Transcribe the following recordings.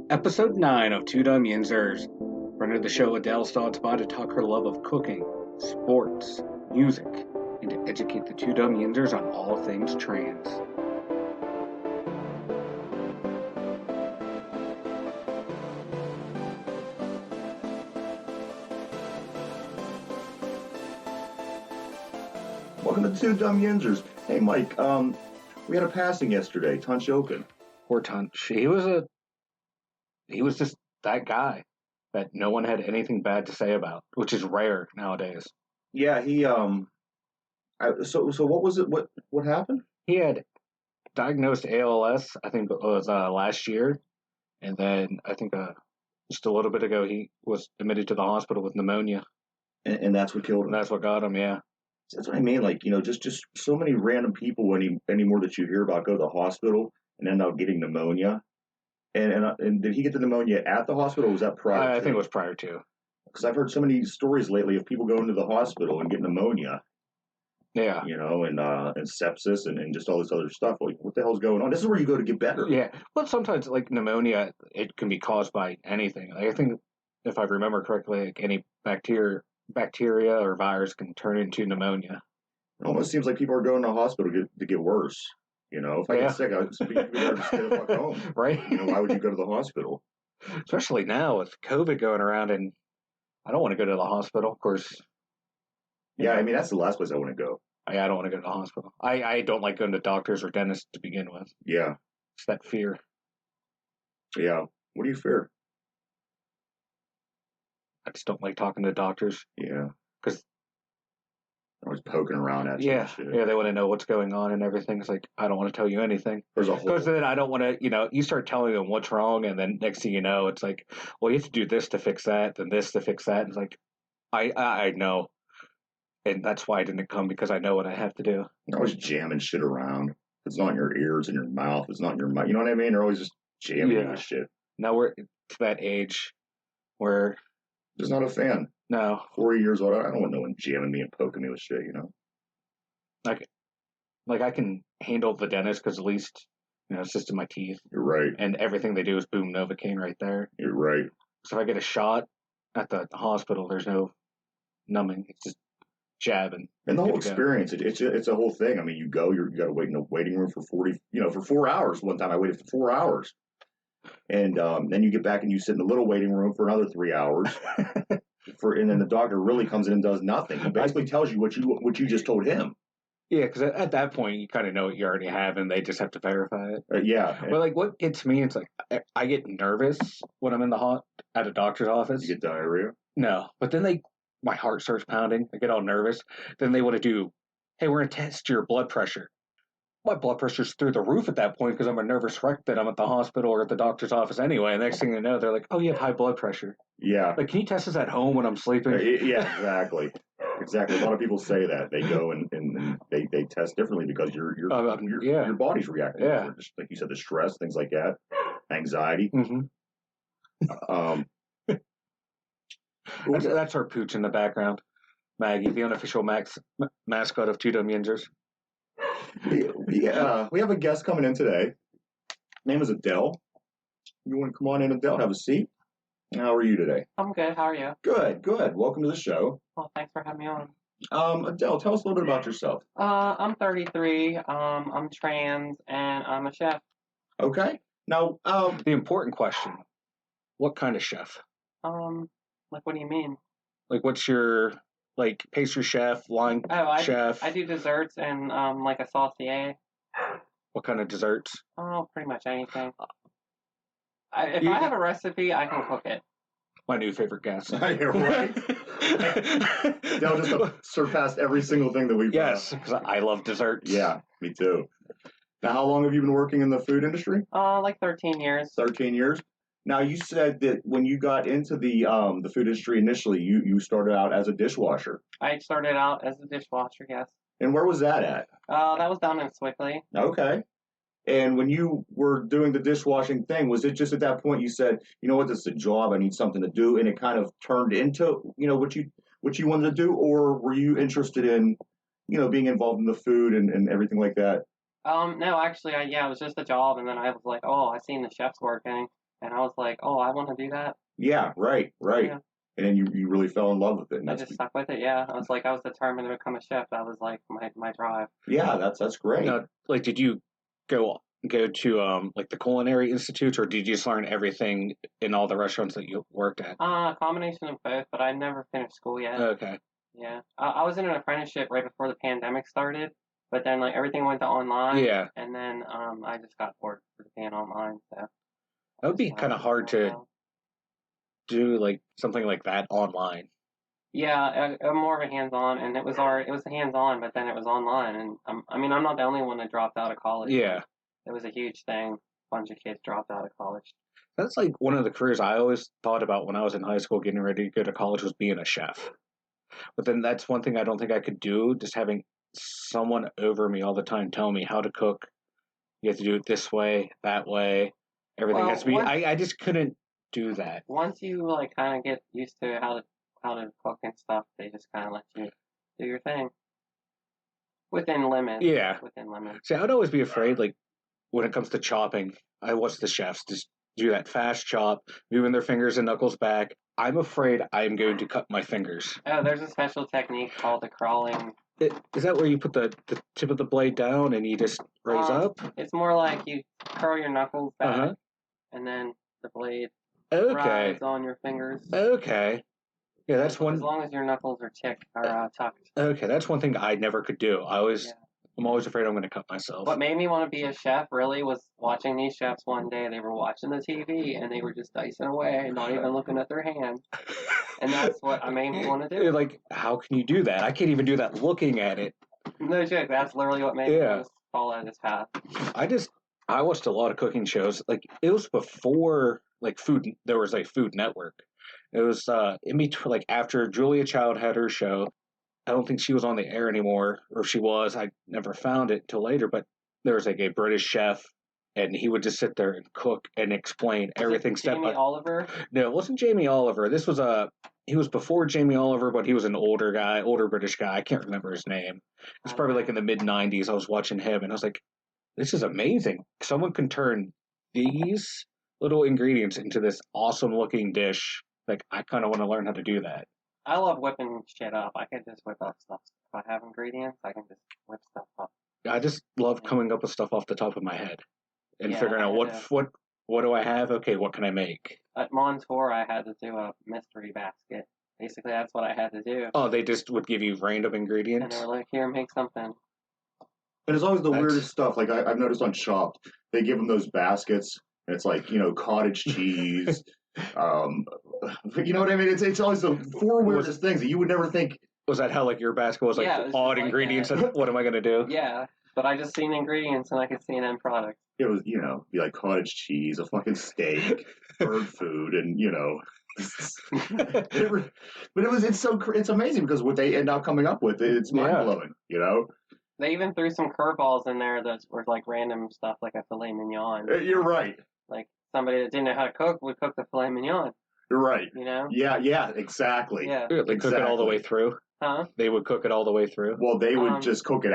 Episode 9 of Two Dum Yinzers. Friend of the show, Adele stops by to talk her love of cooking, sports, music, and to educate the Two Dum Yinzers on all things trans. Welcome to Two Dum Yinzers. Hey, Mike, we had a passing yesterday, Tunch Open. Poor Tunch. He was just that guy that no one had anything bad to say about, which is rare nowadays. Yeah, so what was it? What happened? He had diagnosed ALS, I think it was last year, and then I think just a little bit ago he was admitted to the hospital with pneumonia. And that's what killed him. And that's what got him, yeah. That's what I mean. Like, just so many random people anymore that you hear about go to the hospital and end up getting pneumonia. And did he get the pneumonia at the hospital, or was that prior? I think it was prior to. Because I've heard so many stories lately of people going to the hospital and getting pneumonia. Yeah. And sepsis and just all this other stuff. Like, what the hell's going on? This is where you go to get better. Yeah. Well, sometimes, like, pneumonia, it can be caused by anything. Like, I think, if I remember correctly, like, any bacteria or virus can turn into pneumonia. It almost seems like people are going to the hospital to get worse. If I get sick, I would be better to stay the fuck home. Right? Why would you go to the hospital? Especially now with COVID going around, and I don't want to go to the hospital, of course. Yeah, I mean, that's the last place I want to go. I don't want to go to the hospital. I don't like going to doctors or dentists to begin with. Yeah. It's that fear. Yeah. What do you fear? I just don't like talking to doctors. Yeah. Because I was poking around at you. Yeah, they want to know what's going on and everything. It's like, I don't want to tell you anything. Because then I don't want to, you start telling them what's wrong, and then next thing you know, it's like, well, you have to do this to fix that, then this to fix that. And it's like, I know. And that's why I didn't come, because I know what I have to do. They're always jamming shit around. It's not in your ears and your mouth. It's not in your mouth. You know what I mean? They're always just jamming with shit. Now we're to that age where... Just not a fan. No. 40 years old, I don't want no one jamming me and poking me with shit, Like I can handle the dentist because at least, it's just in my teeth. You're right. And everything they do is boom Novocaine right there. You're right. So if I get a shot at the hospital, there's no numbing. It's just jabbing. And the whole experience, it's a whole thing. I mean, you got to wait in a waiting room for 4 hours. One time I waited for 4 hours. And then you get back and you sit in the little waiting room for another 3 hours. And then the doctor really comes in and does nothing. He basically tells you what you just told him. Yeah, because at that point you kind of know what you already have, and they just have to verify it. Yeah. But like, what gets me, it's like I get nervous when I'm at a doctor's office. You get diarrhea? No, but then my heart starts pounding. I get all nervous. Then they want to do, hey, we're gonna test your blood pressure. My blood pressure's through the roof at that point because I'm a nervous wreck that I'm at the hospital or at the doctor's office anyway. And next thing you know, they're like, oh, you have high blood pressure. Yeah. Like, can you test this at home when I'm sleeping? Yeah, exactly. Exactly. A lot of people say that. They go and they test differently because your body's reacting. Yeah. Just, like you said, the stress, things like that, anxiety. Mm-hmm. That's our pooch in the background. Maggie, the unofficial mascot of Two Dum Yinzers. We have a guest coming in today. Name is Adele. You want to come on in, Adele? Have a seat. How are you today? I'm good. How are you? Good. Welcome to the show. Well, thanks for having me on. Adele, tell us a little bit about yourself. I'm 33. I'm trans, and I'm a chef. Okay. Now, the important question: what kind of chef? Like, what do you mean? Like, what's your pastry chef, line chef? I do desserts and like a saucier. What kind of desserts? Oh, pretty much anything. If I have a recipe, I can cook it. My new favorite guest. You're right. They'll just surpass every single thing that we've done. Yes, because I love desserts. Yeah, me too. Now, how long have you been working in the food industry? Like 13 years. 13 years? Now, you said that when you got into the food industry initially, you started out as a dishwasher. I started out as a dishwasher, yes. And where was that at? That was down in Swickley. Okay. And when you were doing the dishwashing thing, was it just at that point you said, you know what, this is a job, I need something to do, and it kind of turned into, what you wanted to do, or were you interested in, being involved in the food and everything like that? No, actually, it was just a job, and then I was like, oh, I seen the chefs working. And I was like, oh, I want to do that. Yeah, right. Yeah. And then you really fell in love with it. And I just stuck with it. Yeah, I was determined to become a chef. That was like my drive. Yeah, that's great. Now, like, did you go to like the culinary institutes, or did you just learn everything in all the restaurants that you worked at? A combination of both, but I never finished school yet. Okay. Yeah, I was in an apprenticeship right before the pandemic started, but then like everything went to online. Yeah. And then I just got bored with being online. So That would be kind of hard to do like something like that online. Yeah, I'm more of a hands-on, and it was hands-on, but then it was online, and I mean, I'm not the only one that dropped out of college. Yeah. It was a huge thing. A bunch of kids dropped out of college. That's like one of the careers I always thought about when I was in high school getting ready to go to college was being a chef. But then that's one thing I don't think I could do, just having someone over me all the time telling me how to cook. You have to do it this way, that way. Everything has to be. I just couldn't do that. Once you like kind of get used to how to cook and stuff, they just kind of let you do your thing within limits. Yeah. Within limits. See, I would always be afraid, like when it comes to chopping. I watch the chefs just do that fast chop, moving their fingers and knuckles back. I'm afraid I'm going to cut my fingers. Oh, there's a special technique called the crawling. Is that where you put the tip of the blade down and you just raise up? It's more like you curl your knuckles back, and then the blade rides on your fingers. Okay. Yeah, that's one. As long as your knuckles are tucked. Okay, that's one thing I never could do. I'm always afraid I'm going to cut myself. What made me want to be a chef really was watching these chefs one day. They were watching the TV and they were just dicing away, not even looking at their hand. And that's what made me want to do. Like, how can you do that? I can't even do that looking at it. No joke. That's literally what made me just follow this path. I watched a lot of cooking shows. Like, it was before like there was a Food Network. It was in between, like after Julia Child had her show. I don't think she was on the air anymore, or if she was, I never found it till later. But there was like a British chef, and he would just sit there and cook and explain everything step by step. Jamie Oliver? No, it wasn't Jamie Oliver. This was he was before Jamie Oliver, but he was an older British guy. I can't remember his name. It's probably like in the mid '90s. I was watching him, and I was like, "This is amazing! Someone can turn these little ingredients into this awesome looking dish. Like, I kind of want to learn how to do that." I love whipping shit up. I can just whip up stuff. If I have ingredients, I can just whip stuff up. I just love coming up with stuff off the top of my head and figuring out what do I have? Okay, what can I make? At Montour, I had to do a mystery basket. Basically, that's what I had to do. Oh, they just would give you random ingredients? And they were like, here, make something. And it's always the weirdest stuff. Like, I've noticed on Chopped, they give them those baskets, and it's like, cottage cheese. You know what I mean? It's always the four weirdest things that you would never think. Was that how like your basket was like odd ingredients? And what am I gonna do? Yeah, but I just seen ingredients and I could see an end product. It was be like cottage cheese, a fucking steak, bird food, and but it's amazing because what they end up coming up with, it's mind blowing. They even threw some curveballs in there that were like random stuff, like a filet mignon. You're right. Like somebody that didn't know how to cook would cook the filet mignon. You're right. Yeah, exactly. Yeah. They cook it all the way through. Huh? They would cook it all the way through. Well, they would just cook it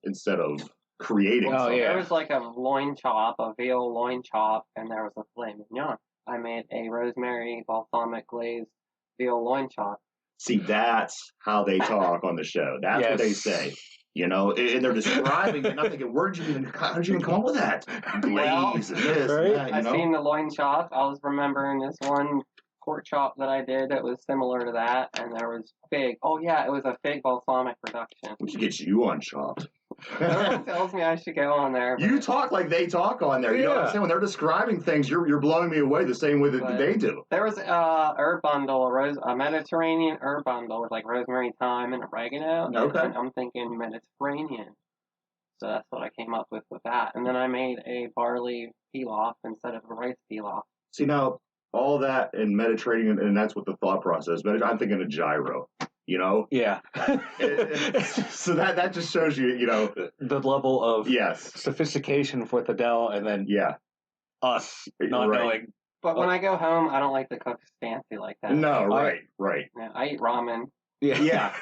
instead of creating something. There was like a veal loin chop, and there was a filet mignon. I made a rosemary balsamic glazed veal loin chop. See, that's how they talk on the show. That's what they say. And they're describing it, and I'm thinking, how did you even come up with that? Glaze and this and that, I've seen the loin chop. I was remembering this one pork chop that I did that was similar to that, and there was fig. Oh, yeah, it was a fig balsamic production. We should get you on Chopped. Everyone tells me I should go on there. You talk like they talk on there. You know what I'm saying? When they're describing things, you're blowing me away the same way that they do. There was a herb bundle, a Mediterranean herb bundle with like rosemary, thyme, and oregano. Okay. And I'm thinking Mediterranean. So that's what I came up with that. And then I made a barley pilaf instead of a rice pilaf. See, now, all that in Mediterranean, and that's what the thought process, but I'm thinking of gyro. Yeah. So that just shows you, the level of sophistication with Adele, and then us not knowing. But when I go home, I don't like to cook fancy like that. No, right. Yeah, I eat ramen. Yeah.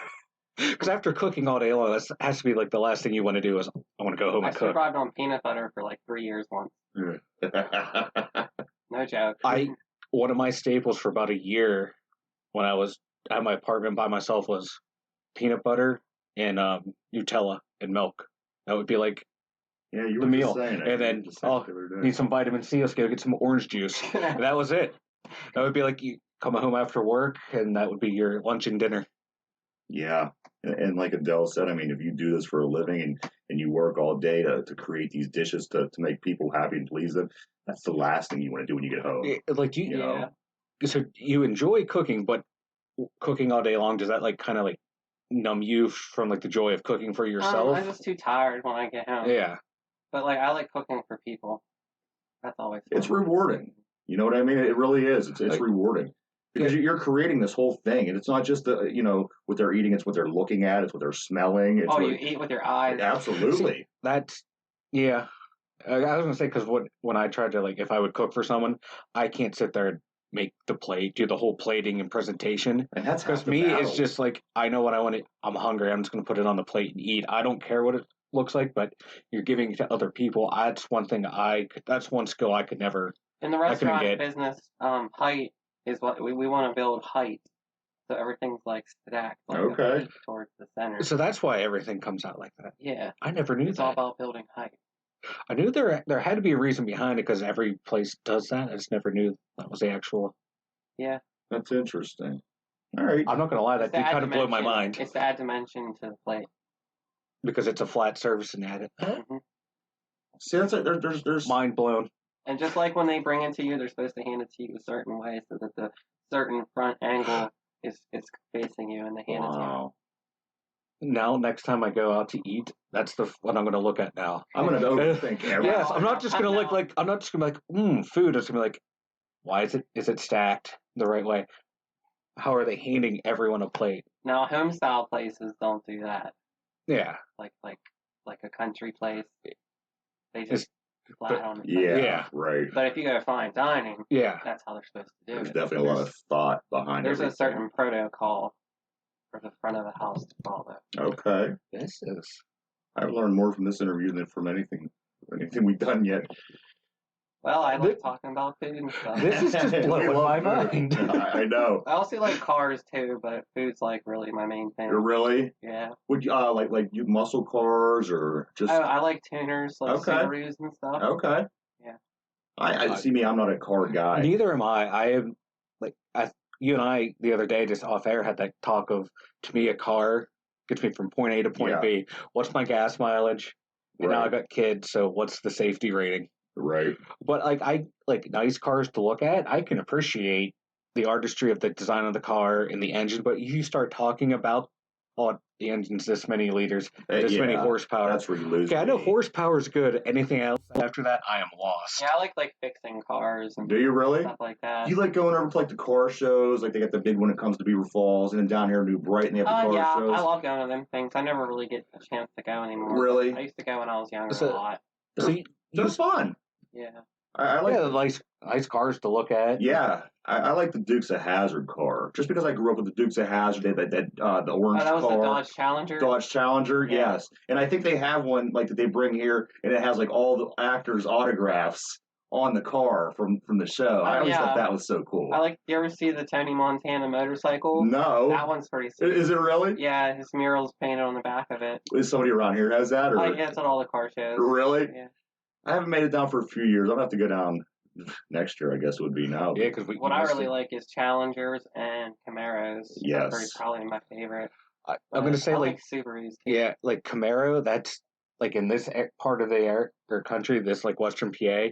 Because after cooking all day long, that has to be like the last thing you want to do is I want to go home and cook. I survived on peanut butter for like 3 years once. No No joke. One of my staples for about a year when I was at my apartment by myself was peanut butter and Nutella and milk. That would be like Yeah, you the were meal. just saying it. And then, need some vitamin C. Let's go get some orange juice. And that was it. That would be like you come home after work, and that would be your lunch and dinner. Yeah. And like Adele said, I mean, if you do this for a living and you work all day to create these dishes to make people happy and please them, that's the last thing you want to do when you get home. Like you know? So you enjoy cooking, but cooking all day long, does that like kind of like numb you from like the joy of cooking for yourself? I'm just too tired when I get home. Yeah. But like I like cooking for people. That's always fun. It's rewarding. You know what I mean? It really is. It's like, rewarding. Because you're creating this whole thing, and it's not just what they're eating; it's what they're looking at, it's what they're smelling. It's you eat with your eyes. Absolutely. See, that's yeah. I was gonna say because when I tried to like if I would cook for someone, I can't sit there and make the plate, do the whole plating and presentation. And that's because me, it's just like I know what I want. I'm hungry. I'm just gonna put it on the plate and eat. I don't care what it looks like, but you're giving it to other people. That's one thing that's one skill I could never. In the restaurant business, height is what we want to build height, so everything's like stacked, like a peak towards the center. So that's why everything comes out like that. Yeah, I never knew it's that. all about building height. I knew there had to be a reason behind it because every place does that. I just never knew that was the actual. Yeah, that's interesting. All right, I'm not gonna lie, that did kind of blow my mind. It's the add dimension to the plate because it's a flat surface and add it. Mm-hmm. See, that's there's mind blown. And just like when they bring it to you, they're supposed to hand it to you a certain way so that the certain front angle is facing you, and they hand it to you. Now, next time I go out to eat, that's what I'm going to look at now. I'm going to overthink everything. Yes, I'm not just going to look like, I'm not just going to be like, food. It's going to be like, why is it stacked the right way? How are they handing everyone a plate? Now, home style places don't do that. Yeah. Like a country place. They just flat on the plate. Yeah, right. But if you go to fine dining, that's how they're supposed to do it. There's definitely a lot of thought behind it. There's a certain protocol for the front of the house to follow. Okay. I've learned more from this interview than from anything we've done yet. Well, I like talking about food and stuff. This is just blowing my mind. I know. I also like cars too, but food's like really my main thing. Really? Yeah. Would you like you muscle cars or just? I like tuners, like Subarus and stuff. Okay. Yeah. I see me. I'm not a car guy. Neither am I. I am like you and I the other day just off air had that talk of to me a car gets me from point A to point B. What's my gas mileage? And now I got kids, so what's the safety rating? Right. But I like nice cars to look at. I can appreciate the artistry of the design of the car and the engine, but you start talking about the engine's this many liters, this many horsepower. That's where you lose. Okay, I know horsepower is good. Anything else after that, I am lost. Yeah, I like fixing cars. And do you really? Stuff like that. Do you like going over to like the car shows? Like they got the big one that comes to Beaver Falls, and then down here in New Brighton they have the car shows. I love going to them things. I never really get a chance to go anymore. Really? I used to go when I was younger a lot. They're fun. Yeah. I like nice cars to look at. Yeah, I like the Dukes of Hazzard car, just because I grew up with the Dukes of Hazzard. The orange that was car. The Dodge Challenger. Dodge Challenger, yes. And I think they have one like that they bring here, and it has like all the actors' autographs on the car from the show. I always thought that was so cool. You ever see the Tony Montana motorcycle? No. That one's pretty sweet. Is it really? Yeah, his mural's painted on the back of it. Is somebody around here has that? Or? Yeah, it's at all the car shows. Really? Yeah. I haven't made it down for a few years. I'm gonna have to go down next year, I guess it would be now. Yeah, because what I really like is Challengers and Camaros. Yes, that's probably my favorite. I'm gonna say like Subarus too. Yeah, like Camaro. That's like in this part of the country, this like Western PA,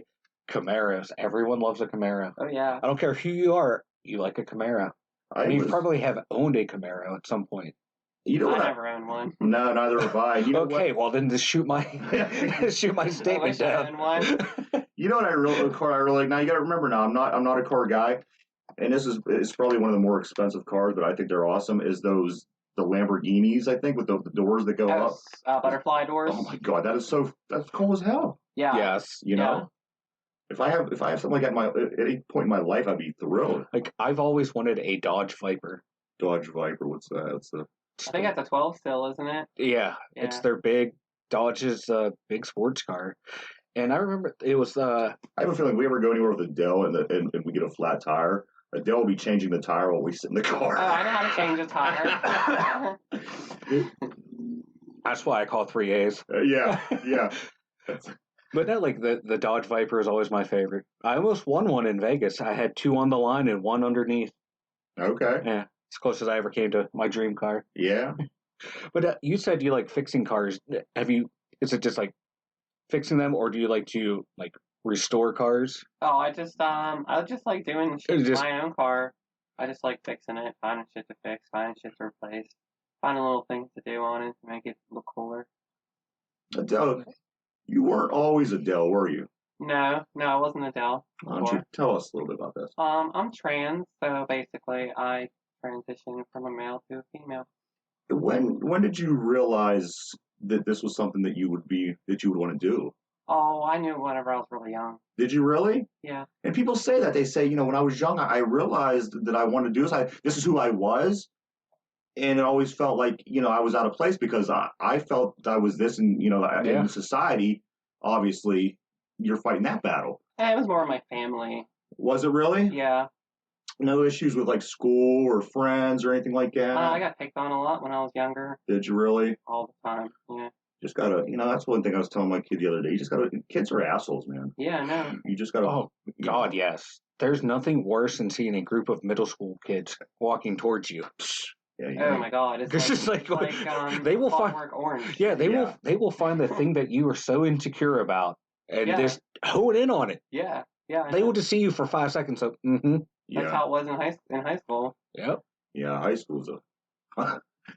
Camaros. Everyone loves a Camaro. Oh yeah. I don't care who you are. You like a Camaro. You probably have owned a Camaro at some point. You know what? I never owned one. No, neither have I. You know okay, well then just shoot my statement down. You know what I really like. Now you got to remember. Now I'm not a car guy, and it's probably one of the more expensive cars, but I think they're awesome. Is the Lamborghinis? I think with the doors that go up, butterfly doors. Oh my god, that's cool as hell. Yeah. Yes. You know. If I have something like that at any point in my life, I'd be thrilled. Like I've always wanted a Dodge Viper. Dodge Viper. What's that? I think that's a 12 still, isn't it? Yeah, it's their big Dodge's big sports car, And I remember it was I have a feeling if we ever go anywhere with Adele and we get a flat tire, Adele will be changing the tire while we sit in the car. Oh, I know how to change a tire. that's why I call 3As. Yeah. But no, like the Dodge Viper is always my favorite. I almost won one in Vegas. I had two on the line and one underneath. Okay. Yeah, as close as I ever came to my dream car. Yeah. But you said you like fixing cars. Have you? Is it just like fixing them, or do you like to like restore cars? Oh, I just like doing shit to Just my own car. I just like fixing it, finding shit to fix, finding shit to replace, finding little things to do on it to make it look cooler. Adele, you weren't always Adele, were you? No, I wasn't Adele Why don't you before. tell us a little bit about this? I'm trans, so basically I transitioned from a male to a female. When did you realize that this was something that you would want to do? Oh, I knew whenever I was really young. Did you really? Yeah. And people say that. They say, when I was young, I realized that I wanted to do this. This is who I was. And it always felt like, I was out of place because I felt I was this and, in society, obviously, you're fighting that battle. It was more of my family. Was it really? Yeah. No issues with like school or friends or anything like that? I got picked on a lot when I was younger. Did you really? All the time, yeah. Just gotta, that's one thing I was telling my kid the other day. You just gotta, kids are assholes, man. Yeah, I know. You just gotta. Oh, God, yes. There's nothing worse than seeing a group of middle school kids walking towards you. Oh my God! It's just like they will find Orange. Yeah, they will find the thing that you are so insecure about and just hone in on it. Yeah. They will just see you for 5 seconds. So, That's how it was in high school. Yep. Yeah, high school's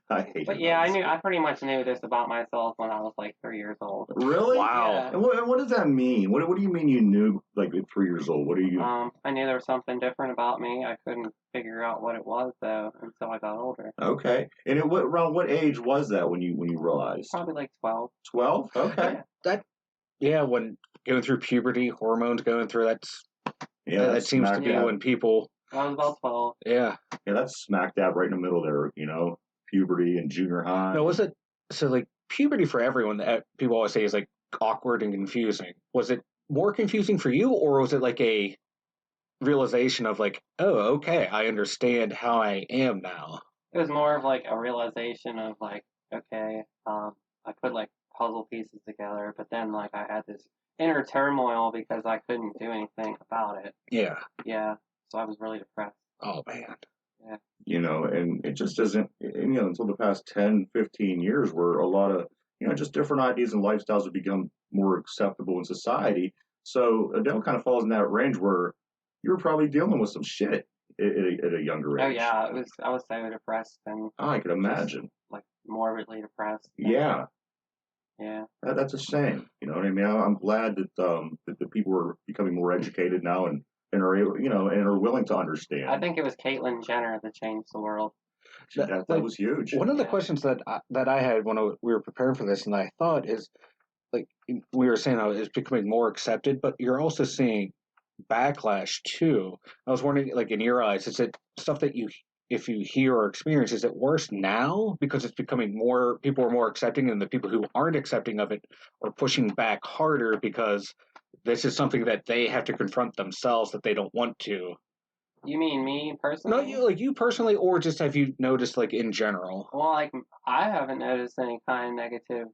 I hate it. But yeah, I pretty much knew this about myself when I was like 3 years old. Really? Wow. Yeah. And what does that mean? What do you mean you knew like at 3 years old? What do you? I knew there was something different about me. I couldn't figure out what it was though until I got older. Okay. And around what age was that when you realized? Probably like 12. 12? Okay. When going through puberty, hormones going through, that seems to be when people. I was about 12. Yeah. Yeah, that's smack dab right in the middle there, puberty and junior high. No, was it so like puberty for everyone that people always say is like awkward and confusing? Was it more confusing for you, or was it like a realization of like, oh, okay, I understand how I am now? It was more of like a realization of like, okay, I put like puzzle pieces together, but then like I had this inner turmoil because I couldn't do anything about it. Yeah. Yeah. So I was really depressed. Oh man. Yeah. And it just doesn't, until the past 10, 15 years where a lot of, just different ideas and lifestyles have become more acceptable in society. So Adele kind of falls in that range where you were probably dealing with some shit at a younger age. Oh yeah, I was so depressed and I could imagine. Like morbidly depressed. Yeah. Yeah. That's a shame. You know what I mean? I'm glad that that the people are becoming more educated now and are able, and are willing to understand. I think it was Caitlyn Jenner that changed the world. That was huge. One of the questions that I had when we were preparing for this, and I thought is, like we were saying, it's becoming more accepted, but you're also seeing backlash too. I was wondering, like in your eyes, is it stuff that if you hear or experience, is it worse now because it's becoming more, people are more accepting, and the people who aren't accepting of it are pushing back harder because this is something that they have to confront themselves that they don't want to? You mean me personally? No, you personally, or just have you noticed like in general? Well, like I haven't noticed any kind of negative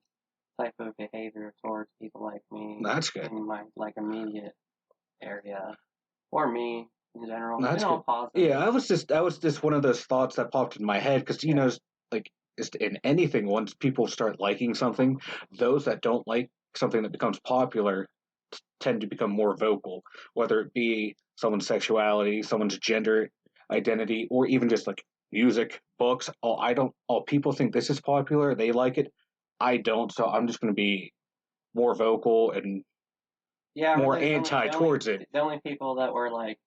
type of behavior towards people like me. That's good. In my like immediate area, or me in general. That's all good. positive. Yeah, I was just one of those thoughts that popped in my head because like just in anything, once people start liking something, those that don't like something that becomes popular tend to become more vocal, whether it be someone's sexuality, someone's gender identity, or even just like music, books. People think this is popular, they like it. I don't, so I'm just going to be more vocal and more anti towards it. The only people that were like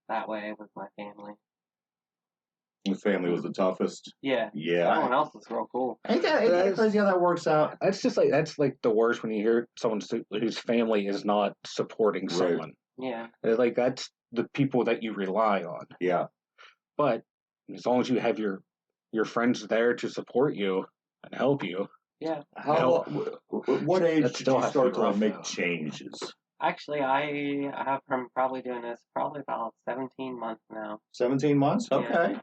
that way was my family. The family was the toughest. Yeah. Yeah. Everyone else was real cool. Ain't that crazy how that works out? That's like the worst when you hear someone whose family is not supporting someone. Yeah. Like that's the people that you rely on. Yeah. But as long as you have your friends there to support you and help you. Yeah. What age that did still you has to start be to like rough, make though. changes? Actually, I have been probably doing this probably about 17 months now. 17 months? Yeah. Okay.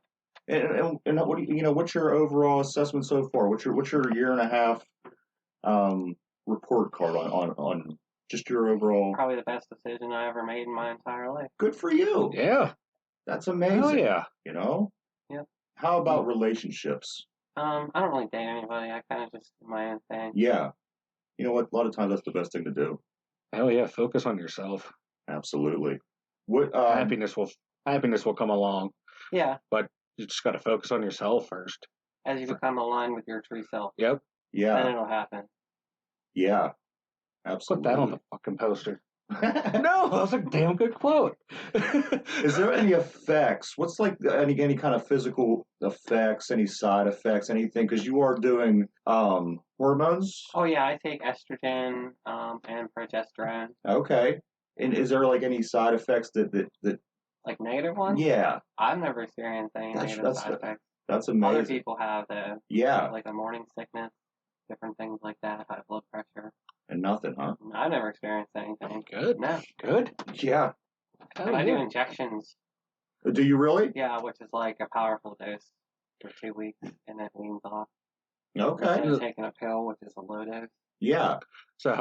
And what do what's your overall assessment so far? What's your year and a half report card on just your overall? Probably the best decision I ever made in my entire life. Good for you. Yeah. That's amazing. Oh yeah. Yeah. How about relationships? I don't really date anybody. I kind of just do my own thing. Yeah. You know what? A lot of times that's the best thing to do. Hell yeah. Focus on yourself. Absolutely. What Happiness will come along, Yeah. but you just got to focus on yourself first. As you become aligned with your true self, Yep. then Yeah. it'll happen. Yeah. Put Absolutely. that on the fucking poster. No, that was a damn good quote. Is there any effects? What's like any kind of physical effects, any side effects, anything? Because you are doing hormones. Oh yeah, I take estrogen and progesterone. Okay. And is there like any side effects that Like negative ones? yeah, I've never experienced any negative side effects. that's Other amazing. people have the Yeah. like a morning sickness, different things like that, high blood pressure. And nothing, huh? I've never experienced anything. Good. No. Good. Yeah. Hell And I do yeah. injections. Do you really? Yeah, which is like a powerful dose for 2 weeks, and it weans off. Okay. Instead of taking a pill, which is a low dose. Yeah. So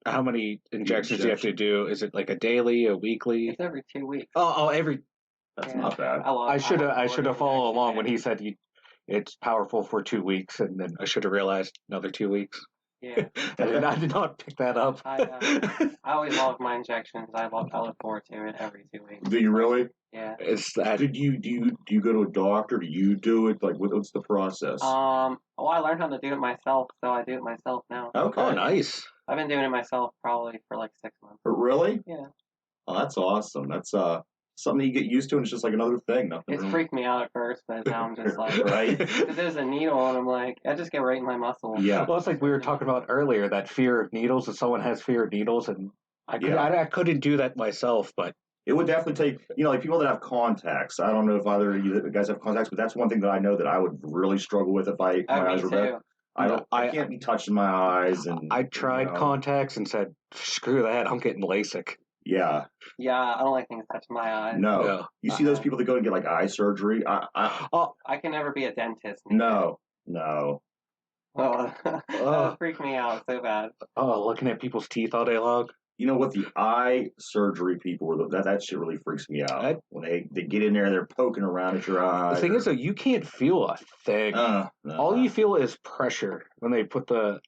how many injections do you have to do? Is it like a daily, a weekly? It's every 2 weeks. Every. That's Yeah. not bad. I should have followed along when he. he said it's powerful for 2 weeks, and then I should have realized another 2 weeks. Yeah. I did not pick that up. I always love my injections. I look forward to it every 2 weeks. Do you really? Yeah. It's that. Do you go to a doctor? Do you do it? Like, what's the process? Well, I learned how to do it myself, so I do it myself now. Okay. Oh, nice. I've been doing it myself probably for like 6 months. Really? Yeah. Oh, that's awesome. That's something you get used to, and it's just like another thing. Nothing. It's freaked me out at first, but now I'm just like, right. because there's a needle, and I'm like, I just get right in my muscle. Yeah. Well, it's like we were talking about earlier, that fear of needles. If someone has fear of needles, and I couldn't do that myself, but it would definitely take, like people that have contacts. I don't know if either of you guys have contacts, but that's one thing that I know that I would really struggle with if my eyes were bad. I can't be touching my eyes, and I tried contacts and said, "Screw that! I'm getting LASIK." Yeah. Yeah, I don't like things touching my eyes. No. You see those people that go and get like eye surgery? I can never be a dentist. No. Oh, that freaked me out so bad. Oh, looking at people's teeth all day long. You know what? The eye surgery people, that shit really freaks me out. When they get in there and they're poking around at your eye. The thing is, though, you can't feel a thing. All you feel is pressure when they put to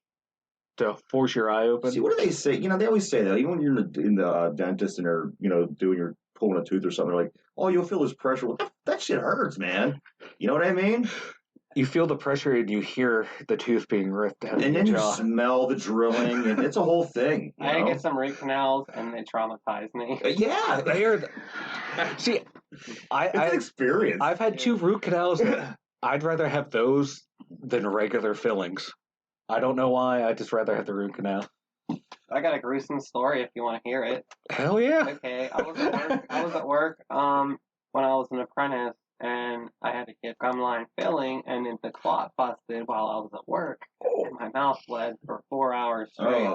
force your eye open. See, what do they say? They always say that. Even when you're in the dentist and they're, pulling a tooth or something, they're like, all you'll feel is pressure. Well, that shit hurts, man. You know what I mean? You feel the pressure and you hear the tooth being ripped out. And then you smell the drilling, and it's a whole thing. I did get some root canals, and they traumatized me. Yeah, they are. See, it's an experience. I've had 2 root canals. I'd rather have those than regular fillings. I don't know why. I'd just rather have the root canal. I got a gruesome story if you want to hear it. Hell yeah. Okay, I was at work when I was an apprentice, and I had to get gumline filling, and then the clot busted while I was at work, and my mouth bled for 4 hours straight,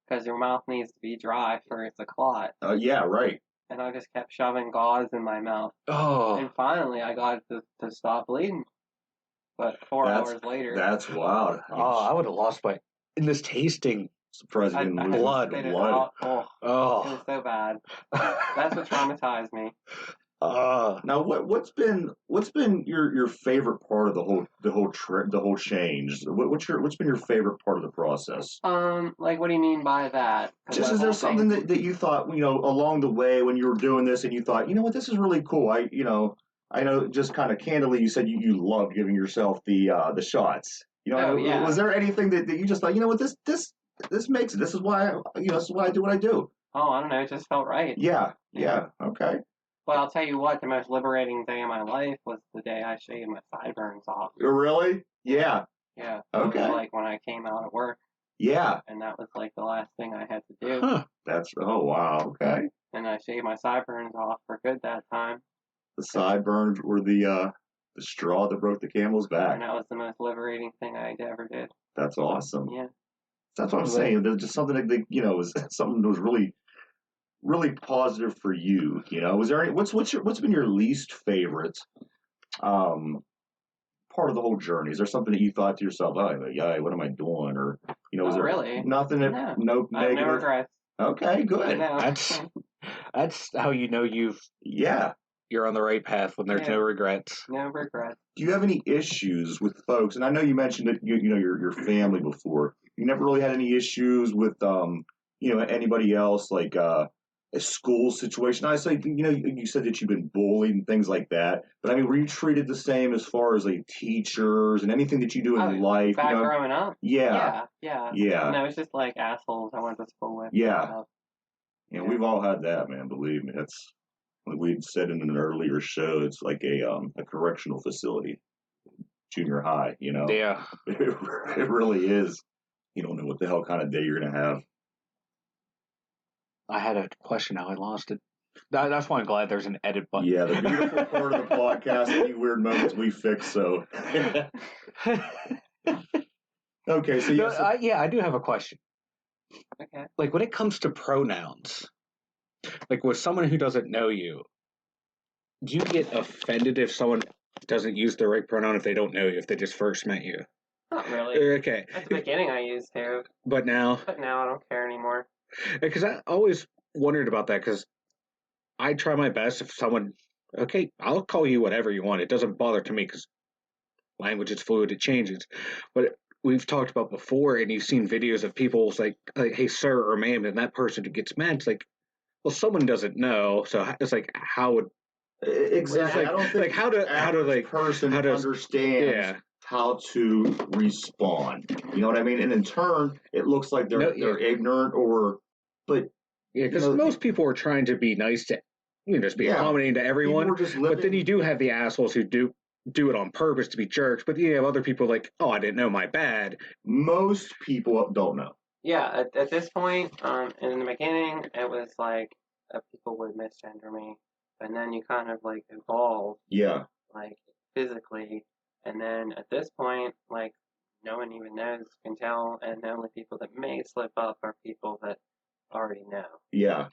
because your mouth needs to be dry for it to clot. Yeah, right. And I just kept shoving gauze in my mouth. Oh. And finally, I got it to stop bleeding. But 4 hours later. That's wild. I would have lost in this tasting. Surprised you didn't lose blood. blood. It was so bad. That's what traumatized me. Now, what's been your favorite part of the whole change? What's been your favorite part of the process? Like, what do you mean by that? Just is there something that you thought, along the way when you were doing this, and you thought, what, this is really cool. I know, just kind of candidly, you said you love giving yourself the shots. Yeah. Was there anything that you just thought, what, this makes it. This is why this is why I do what I do. Oh, I don't know. It just felt right. Yeah. Okay. Well, I'll tell you what. The most liberating day of my life was the day I shaved my sideburns off. Really? Yeah. Yeah. Okay. It was like when I came out of work. Yeah. And that was like the last thing I had to do. Huh. Oh wow. Okay. And I shaved my sideburns off for good that time. The sideburns were the straw that broke the camel's back. And that was the most liberating thing I ever did. That's awesome. Yeah. That's what I'm saying. There's just something that was something that was really, really positive for you. Was there any? What's been your least favorite part of the whole journey? Is there something that you thought to yourself, oh, yeah, what am I doing? Or was there really nothing that no I have negative? no regrets. Okay, good. No. That's how you know you're on the right path when there's no regrets. No regrets. Do you have any issues with folks? And I know you mentioned that your family before. You never really had any issues with anybody else, like a school situation. I say you said that you've been bullied and things like that. But I mean, were you treated the same as far as like teachers and anything that you do in life? Back growing up. Yeah. No, it's just like assholes I went to school with. Yeah. We've all had that, man. Believe me, that's. Like we had said in an earlier show, it's like a correctional facility, junior high. Yeah, it really is. You don't know what the hell kind of day you're gonna have. I had a question, now I lost it. That's why I'm glad there's an edit button. Yeah, the beautiful part of the podcast, any weird moments we fix. So, okay, so I do have a question. Okay. Like when it comes to pronouns. Like with someone who doesn't know you, do you get offended if someone doesn't use the right pronoun if they don't know you, if they just first met you? Not really. Okay. At the beginning I used to. But now I don't care anymore. Because I always wondered about that because I try my best if someone, okay, I'll call you whatever you want. It doesn't bother to me because language is fluid, it changes. But we've talked about before and you've seen videos of people like hey, sir or ma'am, and that person gets mad. It's like, well, someone doesn't know, so it's like, how would exactly? Like, I don't think like how do like person understands how to respond. You know what I mean? And in turn, it looks like they're ignorant but because most people are trying to be nice to just be accommodating to everyone. But then you do have the assholes who do it on purpose to be jerks. But you have other people like, oh, I didn't know, my bad. Most people don't know. Yeah, at this point, in the beginning, it was like people would misgender me, and then you kind of like evolve, like physically, and then at this point, like no one even can tell, and the only people that may slip up are people that already know. Yeah,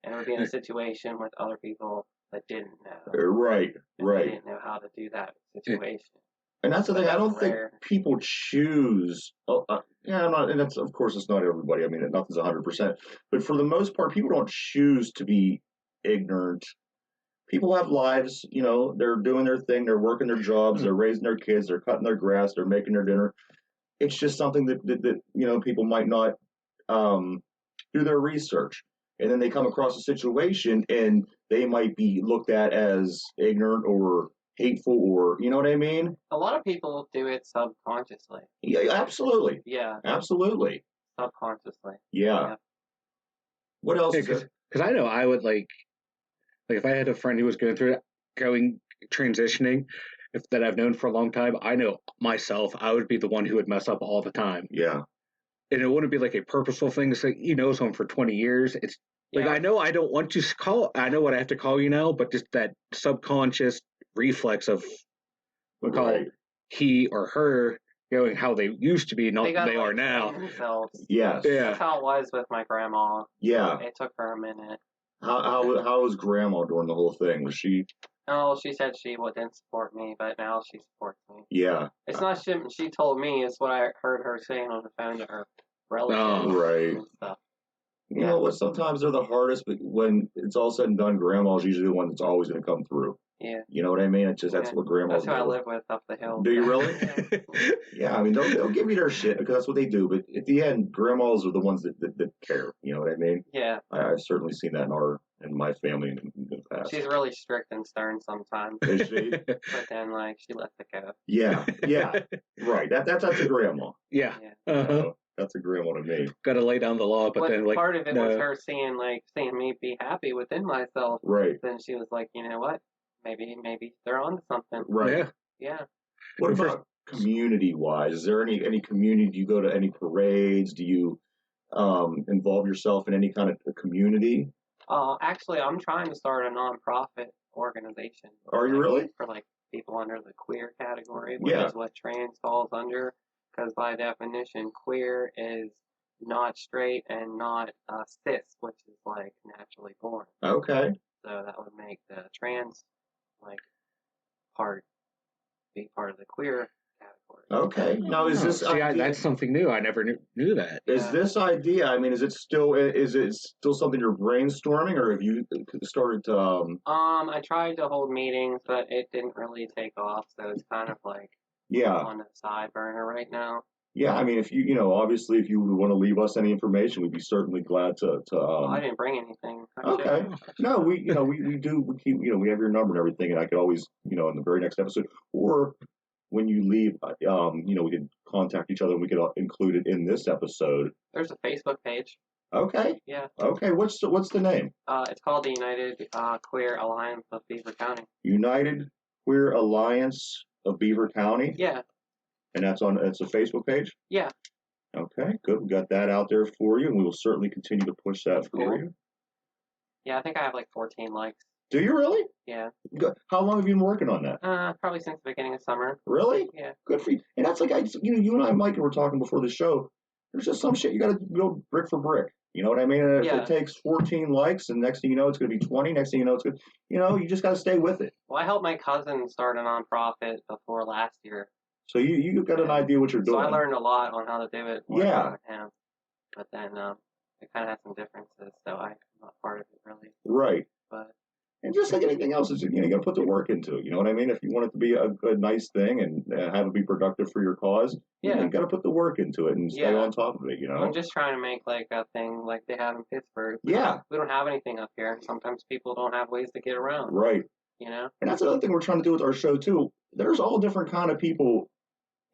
and it would be in a situation with other people that didn't know. Right. They didn't know how to do that situation. And that's the thing. I don't think people choose. And that's of course it's not everybody. I mean, nothing's 100%. But for the most part, people don't choose to be ignorant. People have lives. They're doing their thing. They're working their jobs. They're raising their kids. They're cutting their grass. They're making their dinner. It's just something that people might not do their research, and then they come across a situation and they might be looked at as ignorant or hateful, or you know what I mean? A lot of people do it subconsciously. Yeah, absolutely. Yeah. Absolutely. Subconsciously. Yeah. What else is there? Because I know I would like if I had a friend who was transitioning, that I've known for a long time, I know myself, I would be the one who would mess up all the time. Yeah. And it wouldn't be like a purposeful thing. It's like, someone for 20 years. It's like, I know I don't want to I know what I have to call you now, but just that subconscious reflex of call he or her going how they used to be, not they are now. Yes. Yeah. That's how it was with my grandma. Yeah. It took her a minute. How was grandma during the whole thing? Was she? Oh, she said she didn't support me, but now she supports me. Yeah. It's not she told me, it's what I heard her saying on the phone to her relatives. Right. And stuff. You know what? Sometimes they're the hardest, but when it's all said and done, grandma's usually the one that's always going to come through. Yeah. You know what I mean? It's just that's what grandma's. That's who I live with up the hill. Do you really? Yeah. I mean, they'll give you their shit because that's what they do. But at the end, grandmas are the ones that care. You know what I mean? Yeah. I've certainly seen that in my family in the past. She's really strict and stern sometimes. Is she? But then, she lets it go. Yeah. Right. That's a grandma. Yeah. That's a grandma to me. Got to lay down the law, but then part of it was her seeing me be happy within myself. Right. Then she was like, you know what? Maybe they're onto something. Right. Yeah. What about community-wise? Is there any community? Do you go to any parades? Do you involve yourself in any kind of community? Actually, I'm trying to start a non-profit organization. Are you really? For people under the queer category, which is what trans falls under. because by definition, queer is not straight and not cis, which is like naturally born. Okay. So that would make the trans like part be part of the queer category. Okay. Now, is this that's something new. I never knew that. Is this idea? I mean, is it still something you're brainstorming, or have you started to? I tried to hold meetings, but it didn't really take off. So it's kind of like on the side burner right now. Yeah, I mean, if obviously, if you want to leave us any information, we'd be certainly glad to. I didn't bring anything. Okay. No, we do. We keep. We have your number and everything, and I could always, in the very next episode, or when you leave, we could contact each other and we could include it in this episode. There's a Facebook page. Okay. Yeah. Okay. What's the name? It's called the United Queer Alliance of Beaver County. United Queer Alliance of Beaver County. Yeah. And it's a Facebook page? Yeah. Okay, good. We got that out there for you, and we will certainly continue to push that for you. Yeah, I think I have like 14 likes. Do you really? Yeah. Good. How long have you been working on that? Probably since the beginning of summer. Really? Yeah. Good for you. And that's like, you and I, Mike, were talking before the show. There's just some shit you got to go brick for brick. You know what I mean? And if it takes 14 likes, and next thing you know, it's going to be 20. Next thing you know, it's good. You just got to stay with it. Well, I helped my cousin start a nonprofit before last year. So you got an idea what you're doing. So I learned a lot on how to do it. Yeah. With him. But then it kind of has some differences, so I'm not part of it really. Right. But and just like anything else, you got to put the work into it. You know what I mean? If you want it to be a good, nice thing and have it be productive for your cause, you got to put the work into it and stay on top of it. I'm just trying to make like a thing like they have in Pittsburgh. Yeah. We don't have anything up here. Sometimes people don't have ways to get around. Right. And that's another thing we're trying to do with our show too. There's all different kind of people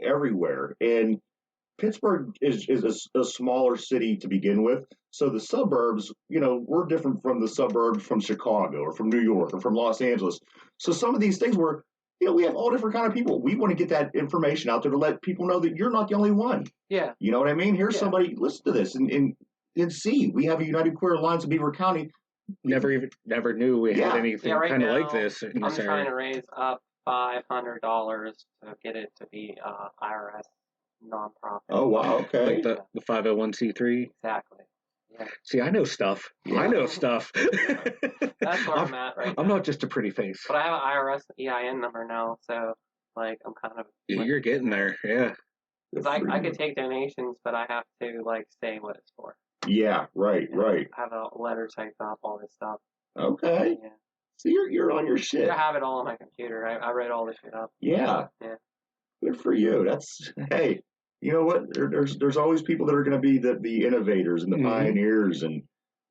everywhere, and Pittsburgh is a smaller city to begin with, so the suburbs, we're different from the suburbs from Chicago or from New York or from Los Angeles. So some of these things where we have all different kind of people. We want to get that information out there to let people know that you're not the only one. Yeah. You know what I mean? Here's somebody, listen to this and see. We have a United Queer Alliance of Beaver County. Never knew we had anything kind of like this. I'm trying to raise up $500 to get it to be IRS nonprofit. Oh wow! Okay. Like the 501c3. Exactly. Yeah. See, I know stuff. Yeah. I know stuff. That's where I'm at right now. I'm not just a pretty face. But I have an IRS EIN number now, so like I'm kind of. You're getting there, yeah. Because I could take donations, but I have to like say what it's for. Yeah. Right. Right. I have a letter typed up, all this stuff. Okay. Yeah. So you're on your shit. I have it all on my computer. I read all this shit up. Yeah. Yeah. Good for you. Hey, you know what? There's always people that are going to be the innovators and the pioneers and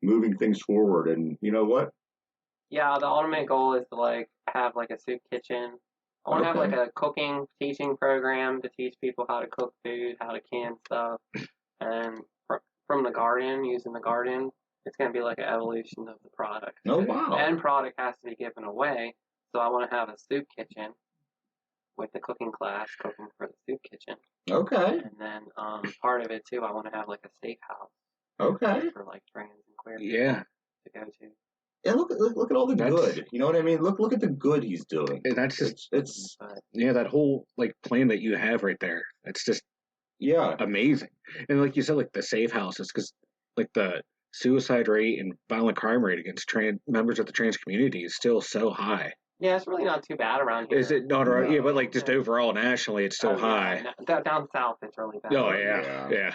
moving things forward. And you know what? Yeah, the ultimate goal is to like have like a soup kitchen. I want to have like a cooking teaching program to teach people how to cook food, how to can stuff, and from the garden, using the garden. It's going to be like an evolution of the product. Oh, wow. The end product has to be given away. So I want to have a soup kitchen with the cooking class, cooking for the soup kitchen. Okay. And then part of it, too, I want to have like a steakhouse. Okay. For like trans and queer people to go to. And look at all the good. You know what I mean? Look at the good he's doing. And that's just, it's that whole like plan that you have right there. It's just amazing. And like you said, like the safe houses, because like the suicide rate and violent crime rate against members of the trans community is still so high. Yeah, it's really not too bad around here. Is it not around? No. Yeah, but like just overall nationally, it's still high. Down south, it's really bad. Oh yeah.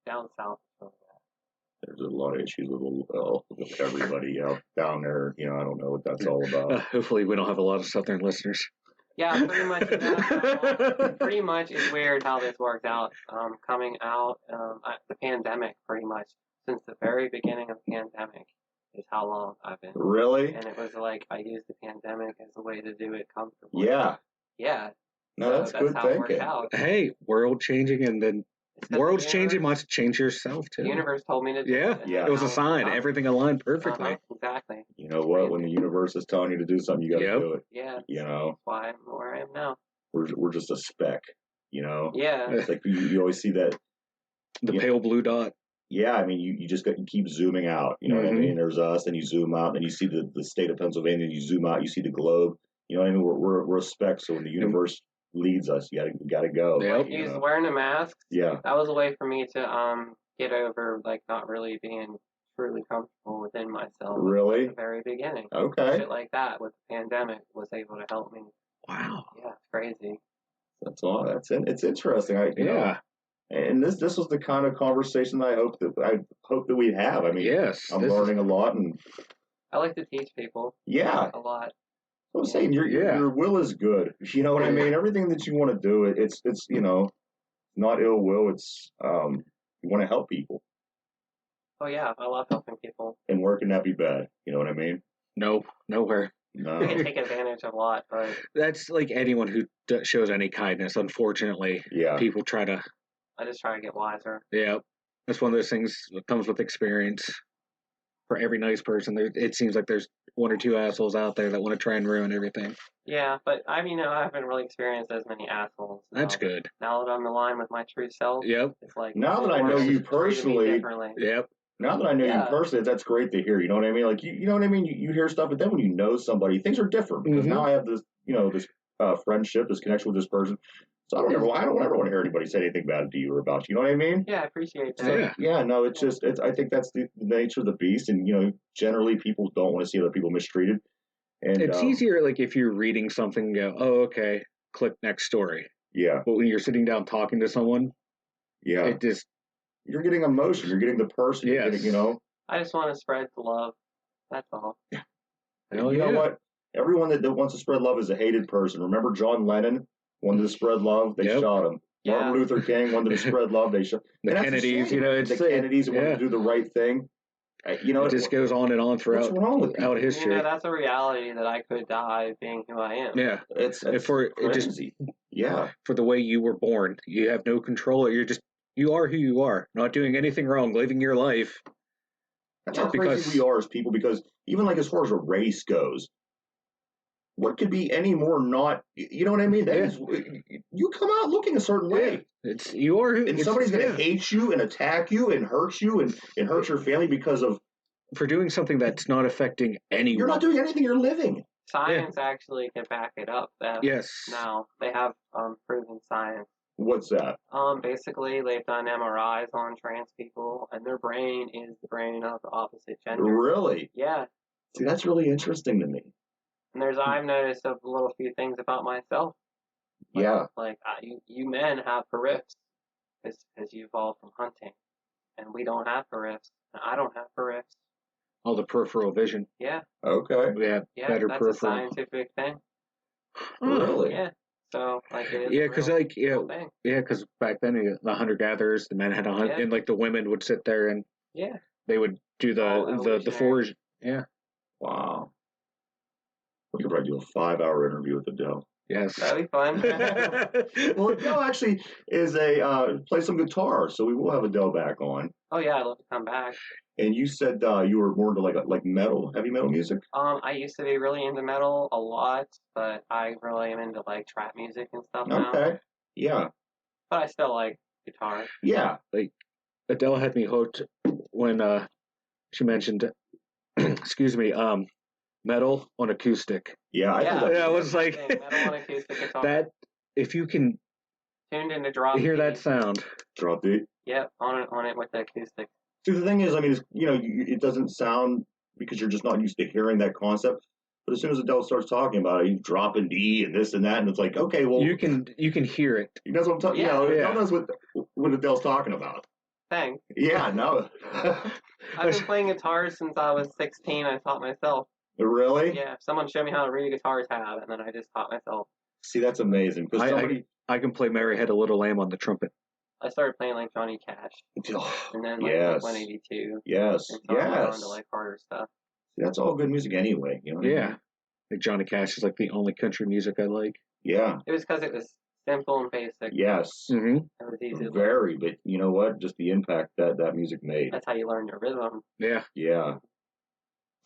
Down south, it's really bad. There's a lot of issues with everybody out down there. I don't know what that's all about. Hopefully, we don't have a lot of Southern listeners. Yeah, pretty much. Pretty much, it's weird how this worked out. Coming out the pandemic, pretty much since the very beginning of the pandemic is how long I've been. Really? And it was like I used the pandemic as a way to do it comfortably. Yeah. Yeah. No, that's good thinking. Hey, world changing, and then world's changing. Must change yourself too. The universe told me to do it. Yeah. It was a sign. Everything aligned perfectly. Exactly. You know what? When the universe is telling you to do something, you got to do it. Yeah. That's why I'm where I am now. We're just a speck. Yeah. It's like you always see that. The pale blue dot. Yeah, I mean, you just got to keep zooming out. You know what I mean? There's us, and you zoom out, and you see the state of Pennsylvania, and you zoom out, you see the globe. You know what I mean? We're a speck. So when the universe leads us. You gotta go. Yep. Like, he was wearing a mask. Yeah. That was a way for me to get over like not really being truly comfortable within myself. Really? At the very beginning. Okay. Shit like that with the pandemic was able to help me. Wow. Yeah, it's crazy. That's all. It's interesting. You know, and this was the kind of conversation that I hope that we'd have. I mean, yes, I'm learning a lot, and I like to teach people. Yeah. A lot. I'm saying your will is good. You know what I mean? Everything that you want to do, it's you know, not ill will. It's you want to help people. Oh yeah, I love helping people. And where can that be bad? You know what I mean? No, nowhere. No. You can take advantage of a lot, but that's like anyone who shows any kindness. Unfortunately, people try to. I just try to get wiser. Yeah, that's one of those things that comes with experience. For every nice person, it seems like there's one or two assholes out there that want to try and ruin everything. Yeah, but I haven't really experienced as many assholes. That's good. Now that I'm aligned with my true self, it's like now that I know you personally, now that I know you personally, that's great to hear. You know what I mean? Like you know what I mean? You hear stuff, but then when you know somebody, things are different because now I have this, you know, this friendship, this connection with this person. So I don't ever want to hear anybody say anything bad to you or about you. You know what I mean? Yeah, I appreciate that. So, no, it's just I think that's the nature of the beast, and you know, generally people don't want to see other people mistreated. And it's easier, like if you're reading something, and go, oh, okay, click next story. Yeah. But when you're sitting down talking to someone, it just you're getting emotion, you're getting the person, you're getting, you know. I just want to spread the love. That's all. Yeah. You know what? Everyone that wants to spread love is a hated person. Remember John Lennon wanted to spread love, they shot him. Martin Luther King wanted to spread love, they shot the Kennedys. You know, it's the Kennedys wanted to do the right thing. You know, it just goes on and on throughout history. You know, that's a reality that I could die being who I am. Yeah, it's crazy. For the way you were born, you have no control. You are who you are, not doing anything wrong, living your life. That's how crazy we are as people. Because even like as far as a race goes, what could be any more not? You know what I mean? That is, you come out looking a certain way. You are who, and somebody's going to hate you and attack you and hurt you and hurt your family because of for doing something that's not affecting anyone. You're not doing anything. You're living. Science actually can back it up. Now they have proven science. What's that? Basically, they've done MRIs on trans people, and their brain is the brain of the opposite gender. Really? Yeah. See, that's really interesting to me. And I've noticed a little few things about myself. Like you men have periffs because you evolved from hunting, and we don't have periffs, and I don't have periffs. Oh, the peripheral vision. Yeah. Okay. We have better that's peripheral. a scientific thing. Really? Yeah. So it is because back then the hunter gatherers, the men had to hunt, and like the women would sit there and they would do the forage. Yeah. Wow. We could probably do a 5-hour interview with Adele. Yes. That'd be fun. Well, Adele actually is plays some guitar, so we will have Adele back on. Oh yeah, I'd love to come back. And you said you were more into like metal, heavy metal music? I used to be really into metal a lot, but I really am into like trap music and stuff now. Okay. Yeah. But I still like guitar. Yeah. Like Adele had me hooked when she mentioned excuse me, metal on acoustic. Yeah, I was like metal on acoustic guitar. That if you can tuned into drop hear beat. that sound. Drop beat. Yep, on it with the acoustic. See, the thing is, I mean, it doesn't sound because you're just not used to hearing that concept. But as soon as Adele starts talking about it, you drop an E and this and that, and it's like, okay, well, you can hear it. That's what I'm talking. Adele knows what Adele's talking about. Thanks. Yeah, no. I've been playing guitar since I was 16. I taught myself. Really? Yeah. Someone showed me how to read a guitar tab, and then I just taught myself. See, that's amazing. Because I can play Mary Had a Little Lamb on the trumpet. I started playing like Johnny Cash, and then like 182. Yes. And so I went on to like harder stuff. See, that's all good music anyway. You know what I mean? Like Johnny Cash is like the only country music I like. Yeah. It was because it was simple and basic. Yes. Mm-hmm. It was easy. Very, but you know what? Just the impact that music made. That's how you learn your rhythm. Yeah. Yeah.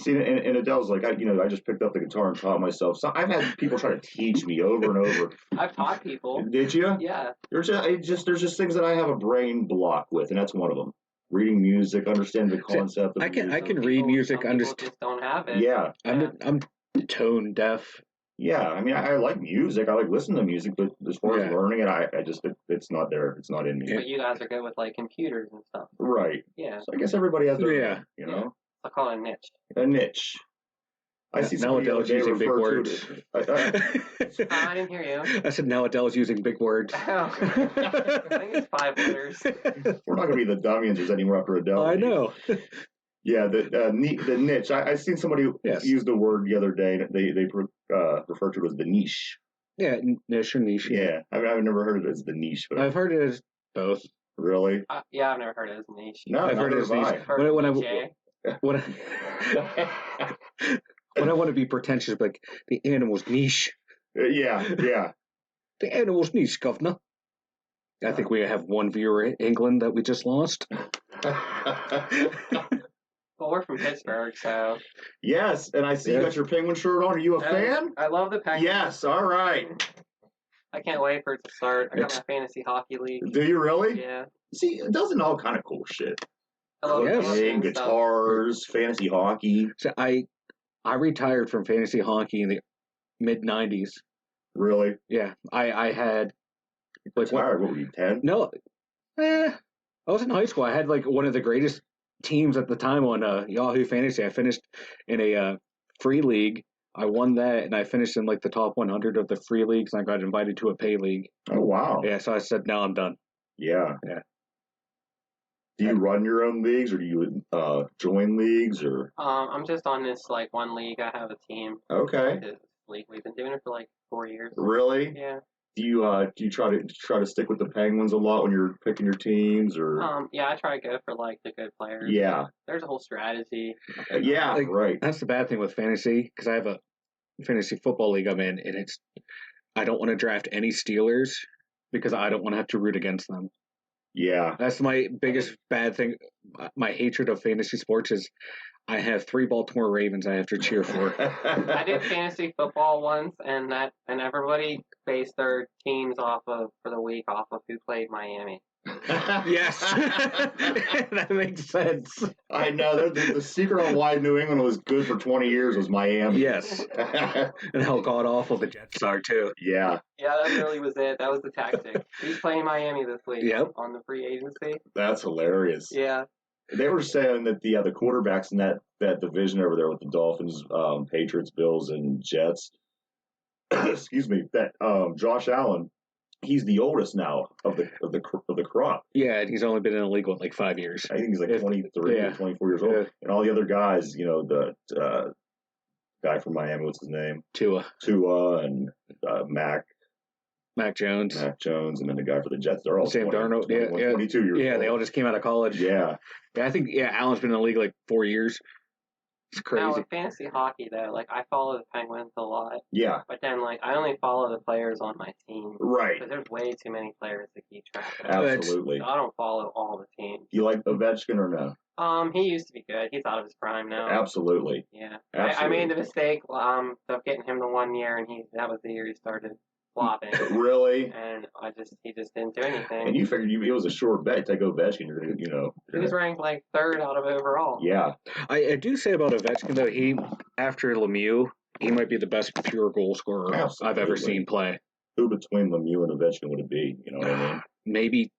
See, and Adele's like, I just picked up the guitar and taught myself. So I've had people try to teach me over and over. I've taught people. Did you? Yeah. There's just things that I have a brain block with, and that's one of them. Reading music, understanding the concept. I can read music. Some people just don't have it. Yeah. I'm tone deaf, Yeah, I mean, I like music. I like listening to music, but as far as learning it, I just it's not there. It's not in me. But you guys are good with like computers and stuff. Right. Yeah. So I guess everybody has their own, you know. I call it a niche. A niche. I see now Adele's using big words. I didn't hear you. I said now Adele's using big words. Oh. I think it's 5 letters. We're not going to be the Dum Yinzers anymore after Adele. I know. Yeah, the niche. I seen somebody use the word the other day. They refer to it as the niche. Yeah, niche or niche. Yeah, I've never heard of it as the niche. But I've heard it as both. Really? Yeah, I've never heard it as niche. No, I've heard it as niche. When I want to be pretentious, like the animal's niche. Yeah. The animal's niche, governor. I think we have one viewer in England that we just lost. Well, we're from Pittsburgh, so. Yes, and I see you got your Penguin shirt on. Are you a fan? I love the Penguins. Yes, all right. I can't wait for it to start. I got my fantasy hockey league. Do you really? Yeah. See, it does all kind of cool shit. I love playing guitars, fantasy hockey. So I retired from fantasy hockey in the mid-90s. Really? Yeah. I had... What were you, 10? No. I was in high school. I had like one of the greatest teams at the time on Yahoo Fantasy. I finished in a free league. I won that, and I finished in like the top 100 of the free leagues, and I got invited to a pay league. Oh, wow. Yeah, so I said, no, I'm done. Yeah. Yeah. Do you run your own leagues, or do you join leagues, or? I'm just on this like one league. I have a team. Okay. This league. We've been doing it for like 4 years. Really? Yeah. Do you try to stick with the Penguins a lot when you're picking your teams, or? Yeah, I try to go for like the good players. Yeah. There's a whole strategy. Yeah, like, right. That's the bad thing with fantasy, because I have a fantasy football league I'm in, and I don't want to draft any Steelers because I don't want to have to root against them. Yeah. That's my biggest bad thing. My hatred of fantasy sports is I have 3 Baltimore Ravens I have to cheer for. I did fantasy football once, and everybody based their teams for the week off of who played Miami. Yes. That makes sense. I know. The secret on why New England was good for 20 years was Miami. Yes. And how god-awful the Jets are, too. Yeah. Yeah, that really was it. That was the tactic. He's playing Miami this week on the free agency. That's hilarious. Yeah. They were saying that the quarterbacks in that division over there with the Dolphins, Patriots, Bills, and Jets, excuse me, that Josh Allen, he's the oldest now of the crop. Yeah, and he's only been in the league like 5 years. I think he's like 23 or 24 years old. And all the other guys, the guy from Miami, what's his name? Tua, and Mac Jones, and then the guy for the Jets. They're all Sam Darnold. 22 years old. Yeah, they all just came out of college. Yeah. I think Allen's been in the league like 4 years. It's crazy. Now with fantasy hockey though, like I follow the Penguins a lot. Yeah. But then like I only follow the players on my team. Right. Because there's way too many players to keep track of. Absolutely. So I don't follow all the teams. You like Ovechkin or no? He used to be good. He's out of his prime now. Absolutely. Yeah. Absolutely. I made the mistake of getting him the 1 year, and that was the year he started flopping. Really? And he just didn't do anything. And you figured it was a short bet to take Ovechkin. You're gonna, He was ranked like 3rd out of overall. Yeah. I do say about Ovechkin though, he after Lemieux, he might be the best pure goal scorer I've ever seen play. Who between Lemieux and Ovechkin would it be? You know what I mean? Maybe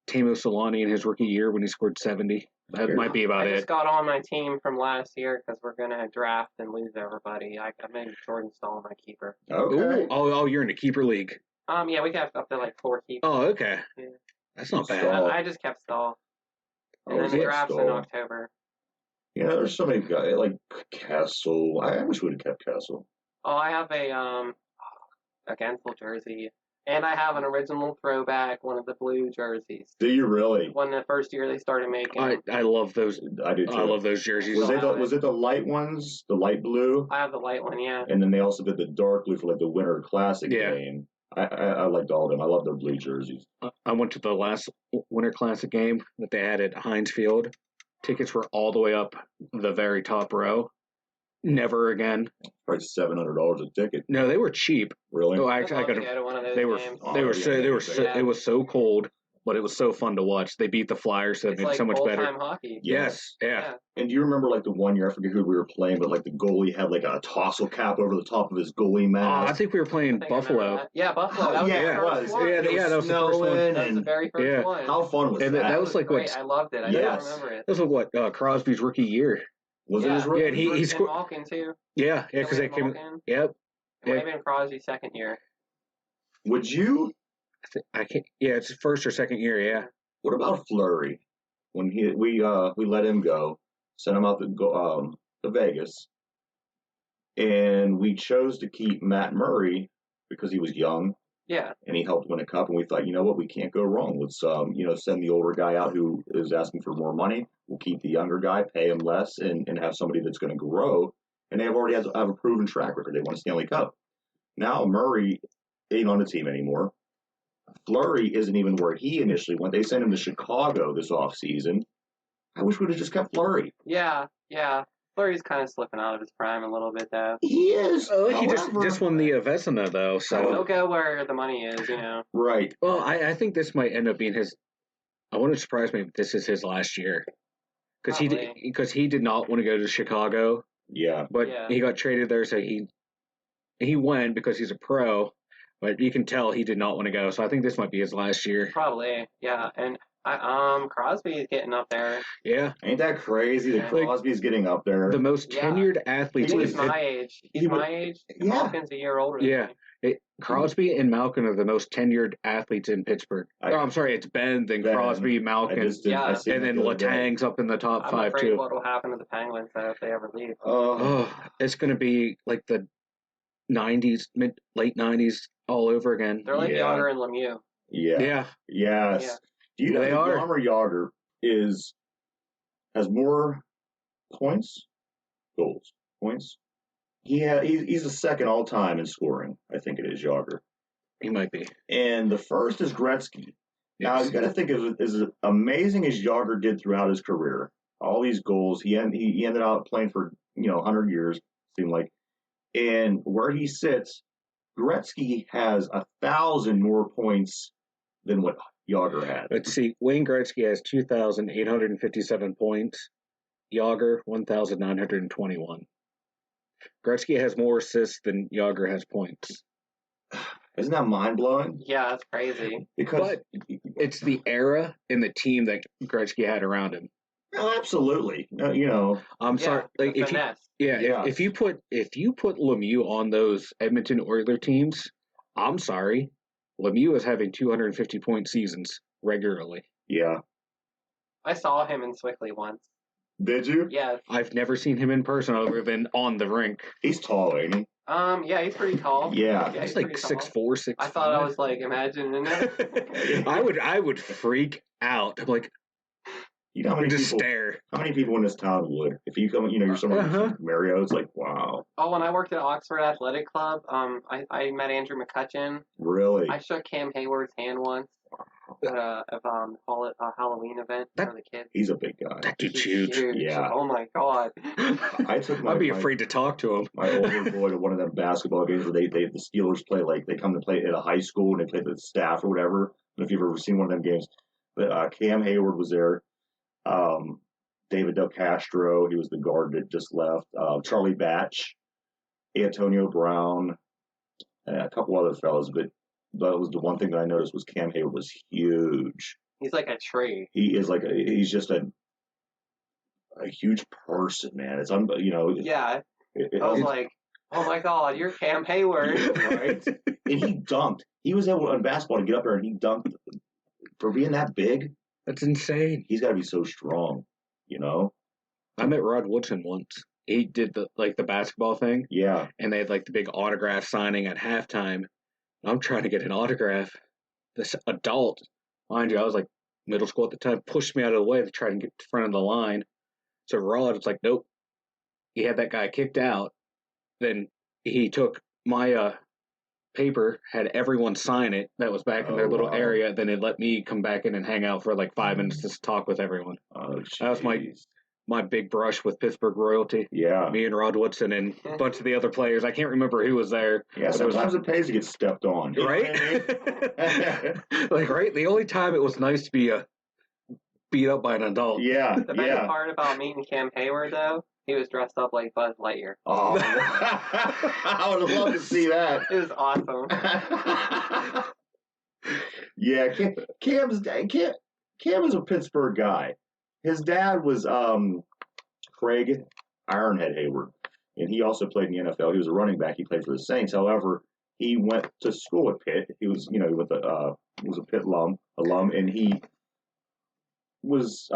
Teemu Selanne in his rookie year when he scored 70. That might be about it. I just got on my team from last year because we're going to draft and lose everybody. I made Jordan Stahl my keeper. Okay. Ooh, oh, you're in the keeper league. Yeah, we have up to like 4 keepers. Oh, okay. Yeah. That's not bad. I just kept Stahl. And then the draft's in October. Yeah, there's so many guys like Castle. I wish we'd have kept Castle. Oh, I have a Gensel jersey. And I have an original throwback, one of the blue jerseys. Do you really? One the first year they started making. I love those. I do too. I love those jerseys. Was it the light ones, the light blue? I have the light one, yeah. And then they also did the dark blue for like the Winter Classic game. I liked all of them. I love their blue jerseys. I went to the last Winter Classic game that they had at Heinz Field. Tickets were all the way up the very top row. Never again. Probably $700 a ticket. No, they were cheap. Really? Oh, I got one of those They were games. so. It was so cold. but it was so fun to watch. They beat the Flyers, so it It's made like so much better. old-time hockey. Yes, yeah. Yeah. And do you remember like the one year, I forget who we were playing, but like the goalie had like a tassel cap over the top of his goalie mask. I think we were I playing think I remember Buffalo. that. Yeah, Buffalo. That was Yeah, the it first was. one. Yeah, that was the first one. That was the very first Yeah. one. How fun was And that? that was like great. what? I loved it. I Yes. still remember it. That was what Crosby's rookie year. Was it Yeah. his Yeah, rookie? and he And scored. Malkin too. Yeah, because they came. Malkin. Yep. It might have been Crosby's second year. Would you? I can't. Yeah, it's his first or second year. Yeah. What about Fleury? When we let him go, sent him out to Vegas, and we chose to keep Matt Murray because he was young Yeah. and he helped win a cup. And we thought, you know what, we can't go wrong. Let's send the older guy out who is asking for more money. We'll keep the younger guy, pay him less, and have somebody that's going to grow. And they already have a proven track record. They won a Stanley Cup. Now Murray ain't on the team anymore. Fleury isn't even where he initially went. They sent him to Chicago this offseason. I wish we'd have just kept Fleury. Yeah. Fleury's kind of slipping out of his prime a little bit, though. He is. He just won the Vezina though, so He'll go where the money is, you know. Right. well, I think this might end up being his. I wouldn't surprise me if this is his last year, because he did not want to go to Chicago, Yeah. but Yeah. he got traded there, so he went because he's a pro, but you can tell he did not want to go. So I think this might be his last year. Probably, yeah. And Crosby's getting up there. Yeah, Ain't that crazy that Like, Crosby's getting up there? the most Yeah. tenured athletes. He's in- my age. He's my age. Yeah. Malkin's a year older than Yeah. me. Crosby and Malkin are the most tenured athletes in Pittsburgh. I'm sorry, it's Ben, then Ben. Crosby, I Malkin, just did, Yeah. I seen and it then the other day. Letang's up in the top I'm five afraid too. what will happen to the Penguins though if they ever leave. Oh, it's going to be like the '90s, late '90s, all over again. They're like Yeah. Yinzer and Lemieux. Yeah. Yeah, Yes. Yeah. Do you know They that are. Jaromir Jagr has more points? He's the second all time in scoring. I think it is Jagr, he might be. and the first is Gretzky. Now Yes. you got to think of as amazing as Jagr did throughout his career. All these goals, he ended up playing for 100 years. Seemed like, and where he sits, Gretzky has 1,000 more points than what Jagr had. Let's see. Wayne Gretzky has 2,857 points. Jagr 1,921. Gretzky has more assists than Jagr has points. Isn't that mind blowing? Yeah, that's crazy. Because It's the era and the team that Gretzky had around him. oh, absolutely, I'm sorry. Like the if you, finesse. yeah, if you put Lemieux on those Edmonton Oilers teams, I'm sorry, Lemieux is having 250 point seasons regularly. yeah. I saw him in Swickley once. Did you? Yeah. I've never seen him in person other than on the rink. He's tall, ain't he? Yeah, he's pretty tall. Yeah. he's He's like pretty tall. 6'4", 6'5". I thought I was like imagining it. I would freak out. I'm like, You know how many just people? stare. How many people in this town would? If you come, you're someone Uh-huh. from Mario. It's like, wow, Oh, when I worked at Oxford Athletic Club, I met Andrew McCutcheon. really? I shook Cam Hayward's hand once at call it a Halloween event for the kids. He's a big guy. That dude's He's huge. Yeah. Oh my god. I took I'd be afraid to talk to him. my older boy to one of them basketball games where the Steelers play, like they come to play at a high school and they play the staff or whatever. And if you've ever seen one of them games, but Cam Hayward was there. David Del Castro, he was the guard that just left. Charlie Batch, Antonio Brown, and a couple other fellas. But that was the one thing that I noticed was Cam Hayward was huge. He's like a tree. He is he's just a huge person, man. It's Yeah. It, I was it- like, oh my god, you're Cam Hayward. right? And he dunked. He was able on basketball to get up there and he dunked. For being that big, That's insane. he's got to be so strong, I met Rod Woodson once. He did the basketball thing, Yeah. and they had like the big autograph signing at halftime. I'm trying to get an autograph. This adult, mind you, I was like middle school at the time, pushed me out of the way to try and get to the front of the line. So Rod was like, nope. He had that guy kicked out. Then he took my paper, had everyone sign it that was back in their Oh, little wow. area. Then it let me come back in and hang out for like 5 minutes to talk with everyone. Oh, That was my- jeez. my big brush with Pittsburgh royalty. Yeah. Me and Rod Woodson and a bunch of the other players. I can't remember who was there. Yeah, sometimes it pays to get stepped on. Right? Like, right? The only time it was nice to be beat up by an adult. Yeah. The best part about meeting Cam Hayward, though, he was dressed up like Buzz Lightyear. Oh, I would have loved to see that. It was awesome. Yeah, Cam is a Pittsburgh guy. His dad was Craig Ironhead Hayward, and he also played in the NFL. He was a running back. He played for the Saints. However, he went to school at Pitt. He was, he was a Pitt alum, and he was,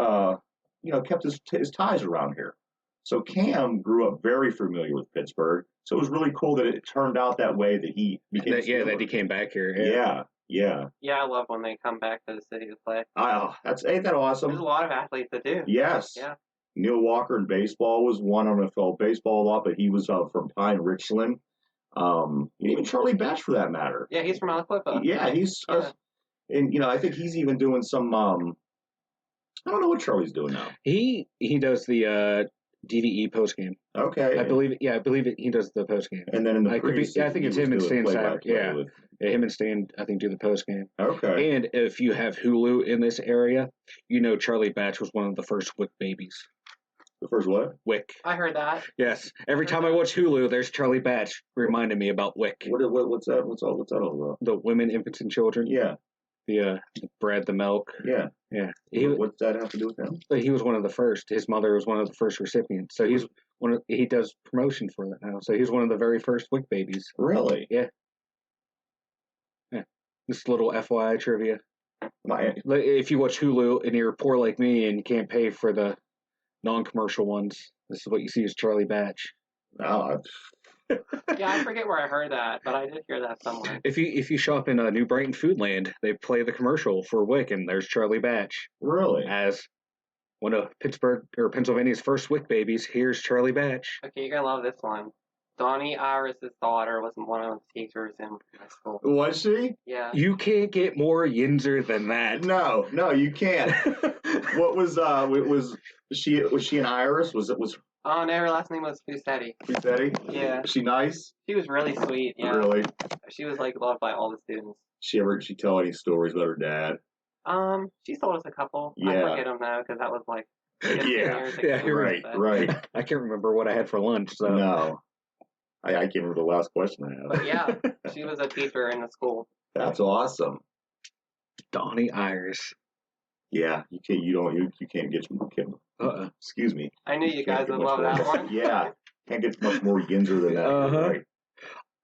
kept his ties around here. So Cam grew up very familiar with Pittsburgh. So it was really cool that it turned out that way that he became. That he came back here. Yeah. Yeah, I love when they come back to the city to play. Ain't that awesome? There's a lot of athletes that do. Yes. Yeah. Neil Walker in baseball was one. I don't know if he followed baseball a lot, but he was from Pine Richland. Even Charlie Batch, for that matter. Yeah, he's from Aliquippa. Yeah, and I think he's even doing some. I don't know what Charlie's doing now. He does the DVE postgame. Okay. I believe it. He does the postgame. And then in the I think it's him and Stan Savage. Yeah. Him and Stan, I think, do the postgame. Okay. And if you have Hulu in this area, Charlie Batch was one of the first Wick babies. The first what? Wick. I heard that. Yes. Every time I watch Hulu, there's Charlie Batch reminding me about Wick. What's that? What's all about? The women, infants, and children. Yeah. The bread, the milk. Yeah. Yeah. What's that have to do with him? He was one of the first. His mother was one of the first recipients. So he does promotion for that now. So he's one of the very first Wick babies. Really? Yeah. Yeah. This little FYI trivia. If you watch Hulu and you're poor like me and you can't pay for the non-commercial ones, this is what you see is Charlie Batch. No. Yeah, I forget where I heard that, but I did hear that somewhere. If you shop in New Brighton Foodland, they play the commercial for Wick, and there's Charlie Batch. Really? As one of Pittsburgh or Pennsylvania's first Wick babies. Here's Charlie Batch. Okay, you're gonna love this one. Donnie Iris's daughter was one of the teachers in my school. Was she? Yeah. You can't get more Yinzer than that. No, you can't. What was she an Iris? Was Oh, no, her last name was Fusetti. Fusetti? Yeah. Is she nice? She was really sweet, yeah. Really? She was, loved by all the students. She tell any stories about her dad? She told us a couple. Yeah. I forget them now, because that was, 15 years ago. Yeah, right. I can't remember what I had for lunch, so. No. I can't remember the last question I had. But, yeah, she was a teacher in the school. That's awesome. Donnie Iris. Yeah, you can't get excuse me. I knew you guys would love that one. Yeah, can't get much more Yinzer than that. Right.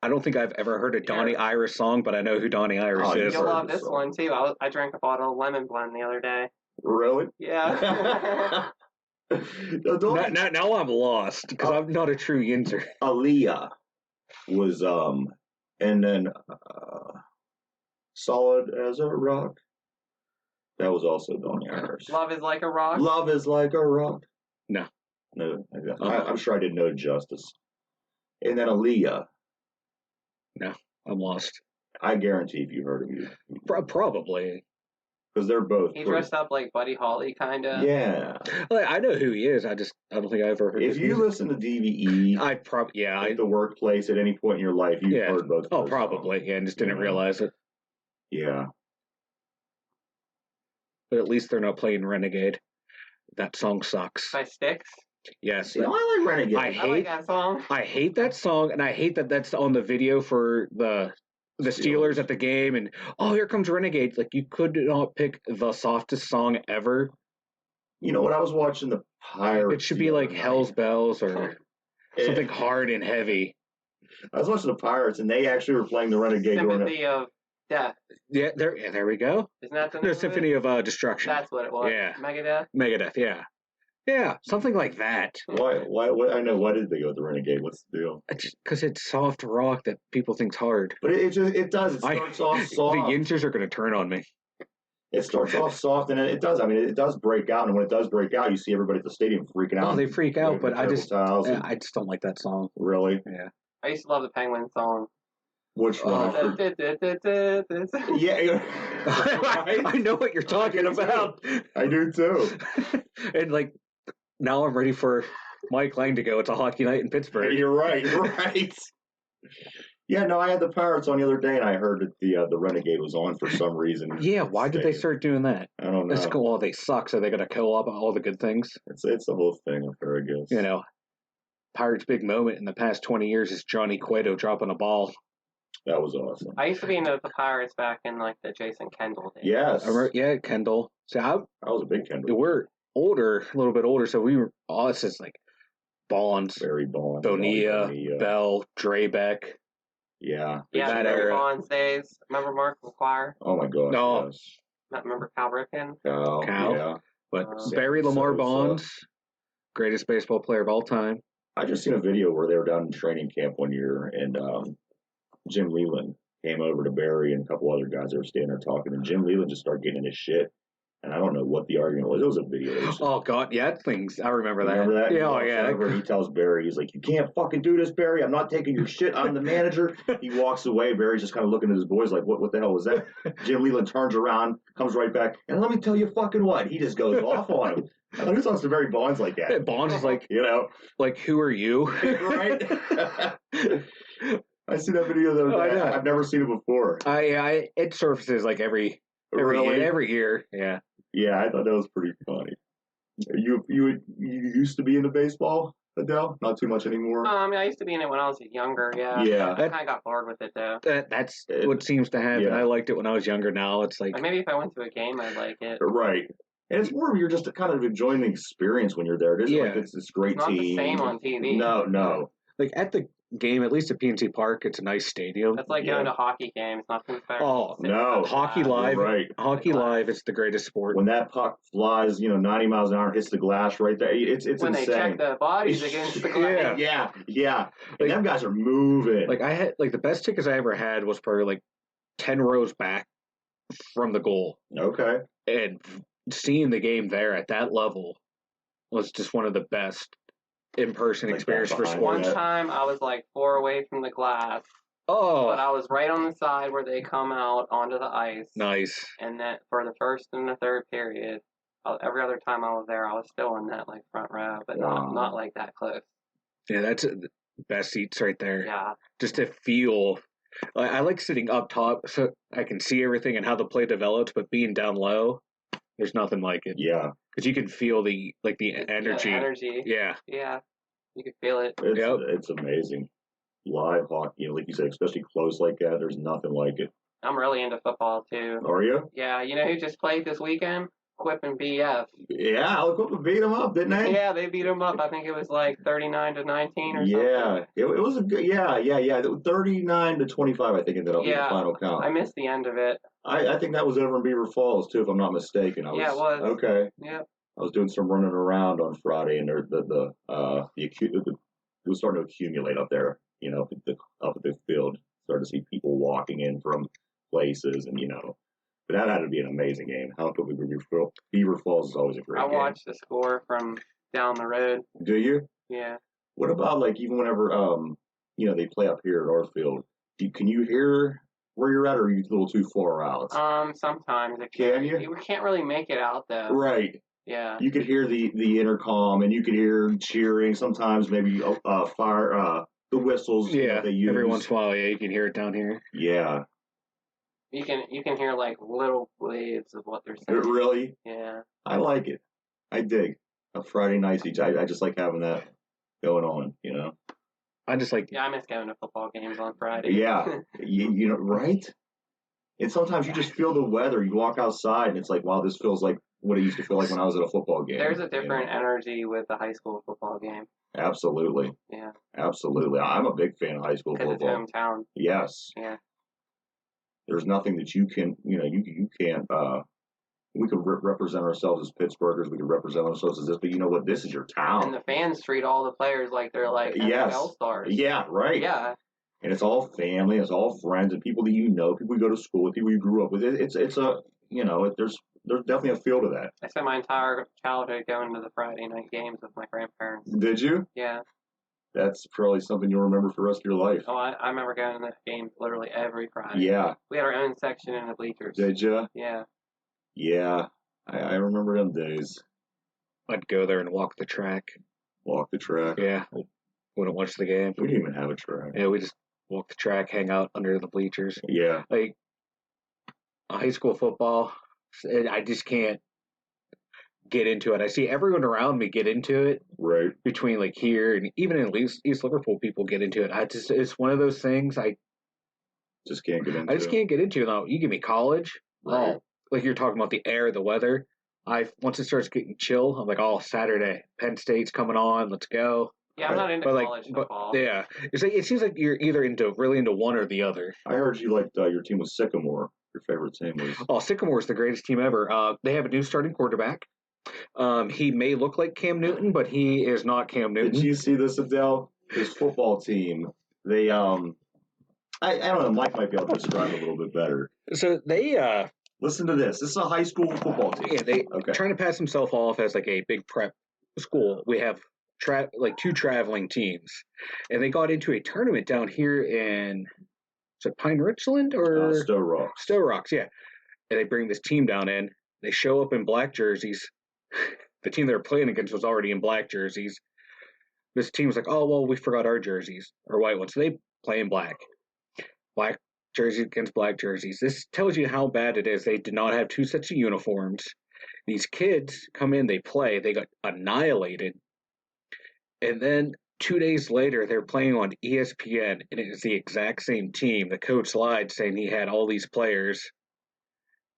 I don't think I've ever heard a Donnie Iris song, but I know who Donnie Iris is. You'll love this one too. I drank a bottle of lemon blend the other day. Really? Yeah. Now I'm lost because I'm not a true Yinzer. Aaliyah was and then Solid as a Rock. That was also Donnie Iris. Love is like a rock. Love is like a rock. No. I'm sure I did no justice. And then Aaliyah. No, I'm lost. I guarantee if you heard of you. Probably. Because they're both. He dressed up like Buddy Holly, kind of. Yeah. I know who he is. I don't think I ever heard. If you listen to DVE, I'd probably at the workplace at any point in your life, you've heard both. Oh, probably. Yeah, and just didn't realize it. Yeah. But at least they're not playing Renegade. That song sucks. By Styx? Yes. No, I like Renegade. I like that song. I hate that song, and I hate that that's on the video for the Steelers at the game, and here comes Renegade. Like, you could not pick the softest song ever. You know what? I was watching the Pirates. It should be like Hell's Bells or something hard and heavy. I was watching the Pirates, and they actually were playing the Renegade. Sympathy of Death. Yeah, there we go. Isn't that the name of Symphony of Destruction. That's what it was. Yeah. Megadeth, yeah. Yeah, something like that. Why? I know. Why did they go with the Renegade? What's the deal? Because it's soft rock that people think's hard. But it does. It starts off soft. The Yinzers are going to turn on me. It starts off soft, and it does. I mean, it does break out, and when it does break out, you see everybody at the stadium freaking out. Oh, they freak out, but I just don't like that song. Really? Yeah. I used to love the Penguin song. Which one? Yeah, I know what you're talking about. I do too. And now I'm ready for Mike Lang to go. It's a hockey night in Pittsburgh. You're right. Yeah, no, I had the Pirates on the other day, and I heard that the Renegade was on for some reason. Yeah, why did they start doing that? I don't know. It's cool. Well, they suck, so they got to co-op all the good things. It's the whole thing up there, I guess. You know, Pirates' big moment in the past 20 years is Johnny Cueto dropping a ball. That was awesome. I used to be into the Pirates back in like the Jason Kendall days. Yes. Yeah, Kendall. So I was a big Kendall. we're older, a little bit older, so we were all this is like Bonds, Barry Bonds, Bonilla, Bell, Drebeck. Yeah. Yeah, that remember era. Bonds days. Remember Mark McGuire? Oh my gosh. No. Yes. Remember Cal Ripken? Cal. Yeah. But Uh, Barry Lamar so, Bonds, greatest baseball player of all time. I just seen a video where they were down in training camp one year, and Jim Leland came over to Barry and a couple other guys that were standing there talking, and Jim Leland just started getting into shit. And I don't know what the argument was. It was a video. Oh God, yeah, things. I remember that. Remember that? Yeah, yeah. And he tells Barry, he's like, "You can't fucking do this, Barry. I'm not taking your shit. I'm the manager." He walks away. Barry's just kind of looking at his boys like, "What the hell was that?" Jim Leland turns around, comes right back, and let me tell you fucking what. He just goes off on him. I think it's on some very Bonds like that. Bonds is like, like, who are you? Right? I see that video the other day. I've never seen it before. It surfaces like every year. Yeah. Yeah, I thought that was pretty funny. You used to be into baseball, Adele? Not too much anymore. I mean, I used to be in it when I was younger. Yeah. Yeah. I kind of got bored with it though. That's what seems to happen. Yeah. I liked it when I was younger. Now it's like maybe if I went to a game, I'd like it. Right. And it's more of you're just kind of enjoying the experience when you're there. It isn't like it's this great it's not team. the same on TV. No. Like at the game, at least at PNC Park, it's a nice stadium. That's like going to hockey games. Nothing better. Oh no, hockey live. Right. Hockey live is the greatest sport. When that puck flies, 90 miles an hour, hits the glass right there. It's when insane. They check the bodies against the glass. Yeah. And them guys are moving. Like I had the best tickets I ever had was probably like 10 rows back from the goal. Okay. And seeing the game there at that level was just one of the best in-person experience for sports. One time I was like 4 away from the glass. Oh. But I was right on the side where they come out onto the ice. Nice. And that for the first and the third period, every other time I was there, I was still in that like front row, but not like that close. Yeah, that's the best seats right there. Yeah. Just to feel. I like sitting up top so I can see everything and how the play develops, but being down low, there's nothing like it. Yeah. Because you can feel the energy. The energy. Yeah. Yeah. You can feel it. It's amazing. Live hockey, like you said, especially close like that, there's nothing like it. I'm really into football too. Are you? Yeah. You know who just played this weekend? Quip and BF. Yeah, Quip beat them up, didn't they? Yeah, they beat them up. I think it was like 39-19 or something. Yeah, it was a good. Yeah. 39-25, I think ended up in the final count. I missed the end of it. I think that was over in Beaver Falls too, if I'm not mistaken. It was. Okay. Yeah. I was doing some running around on Friday, and it was starting to accumulate up there. Up at the field, started to see people walking in from places, and But that had to be an amazing game. How could Beaver Falls is always a great game. I watched the score from down the road. Do you? Yeah. What about like even whenever they play up here at our field? Can you hear where you're at, or are you a little too far out? Sometimes. Can you? You can't really make it out though. Right. Yeah. You could hear the intercom, and you could hear cheering. Sometimes maybe fire the whistles. Yeah. They use. Every once in a while, you can hear it down here. Yeah. You can hear like little waves of what they're saying. Really? Yeah. I like it. I dig a Friday night each. I just like having that going on. I just like. Yeah, I miss going to football games on Friday. Yeah. Right? And sometimes you just feel the weather. You walk outside, and it's like, wow, this feels like what it used to feel like when I was at a football game. There's a different energy with the high school football game. Absolutely. Yeah. Absolutely. I'm a big fan of high school football. Because it's hometown. Yes. Yeah. There's nothing that you can, you can't, we could represent ourselves as Pittsburghers. We could represent ourselves as this, but you know what? This is your town. And the fans treat all the players like they're like NFL stars. Yeah, right. Yeah. And it's all family, it's all friends, and people that people you go to school with, people you grew up with. It's a, there's definitely a feel to that. I spent my entire childhood going to the Friday night games with my grandparents. Did you? Yeah. That's probably something you'll remember for the rest of your life. Oh, I remember going to that game literally every Friday. Yeah. We had our own section in the bleachers. Did you? Yeah. Yeah. I remember them days. I'd go there and walk the track. Walk the track. Yeah, wouldn't watch the game. We didn't even have a track. Yeah, we just walk the track, hang out under the bleachers. Yeah. Like high school football, I just can't get into it. I see everyone around me get into it. Right. Between like here and even in East Liverpool, people get into it. It's one of those things I just can't get into. I just can't get into it. Now, you give me college. Right. Oh, like you're talking about the air, the weather. Once it starts getting chill, I'm like, oh, Saturday, Penn State's coming on. Let's go. Yeah, I'm not into college football. Yeah, it seems like you're either really into one or the other. I heard you liked your team was Sycamore. Your favorite team was. Oh, Sycamore's the greatest team ever. They have a new starting quarterback. He may look like Cam Newton, but he is not Cam Newton. Did you see this, Adele? His football team. They I don't know. Mike might be able to describe it a little bit better. So they listen to this. This is a high school football team. Yeah, they trying to pass himself off as like a big prep school. We have two traveling teams, and they got into a tournament down here in is it Pine Richland or Stowe Rocks? Stowe Rocks, yeah. And they bring this team down in. They show up in black jerseys. The team they were playing against was already in black jerseys. This team was like, oh well, we forgot our jerseys, our white ones. So they play in black. Black jerseys against black jerseys. This tells you how bad it is. They did not have two sets of uniforms. These kids come in, they play, they got annihilated. And then 2 days later, they're playing on ESPN, and it is the exact same team. The coach lied, saying he had all these players,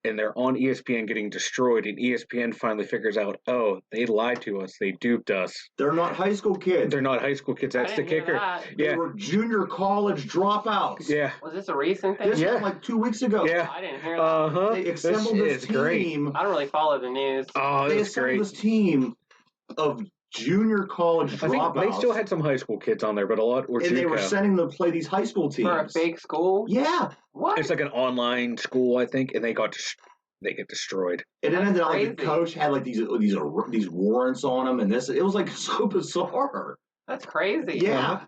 and they're on ESPN getting destroyed, and ESPN finally figures out, oh, they lied to us. They duped us. They're not high school kids. They're not high school kids. That's the kicker. That. They were junior college dropouts. Yeah. Was this a recent thing? This was like 2 weeks ago. Yeah. I didn't hear that. They assembled this team. Great. I don't really follow the news. Oh, they it's great. assembled this team of junior college dropouts. I think they still had some high school kids on there, but a lot were and they were sending them to play these high school teams. For a big school? Yeah. What? It's like an online school, I think, and they get destroyed. And it ended up like the coach had like these warrants on him, and it was like so bizarre. That's crazy. Yeah.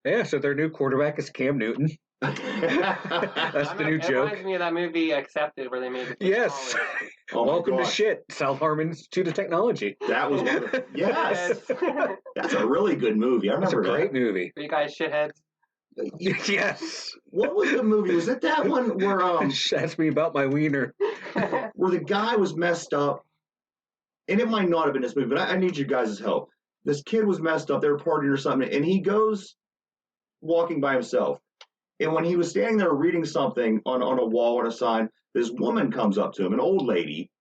Yeah, so their new quarterback is Cam Newton. That's the new joke. It reminds me of that movie Accepted, where they made it. Yes. Oh Welcome to shit. South Harmon Institute of Technology. That was yes. That's a really good movie. I remember That's a great movie. Are you guys shitheads? Yes. What was the movie? Was it that one where ask me about my wiener? Where the guy was messed up, and it might not have been this movie, but I need you guys' help. This kid was messed up. They were partying or something, and he goes walking by himself. And when he was standing there reading something on a wall on a sign, this woman comes up to him, an old lady,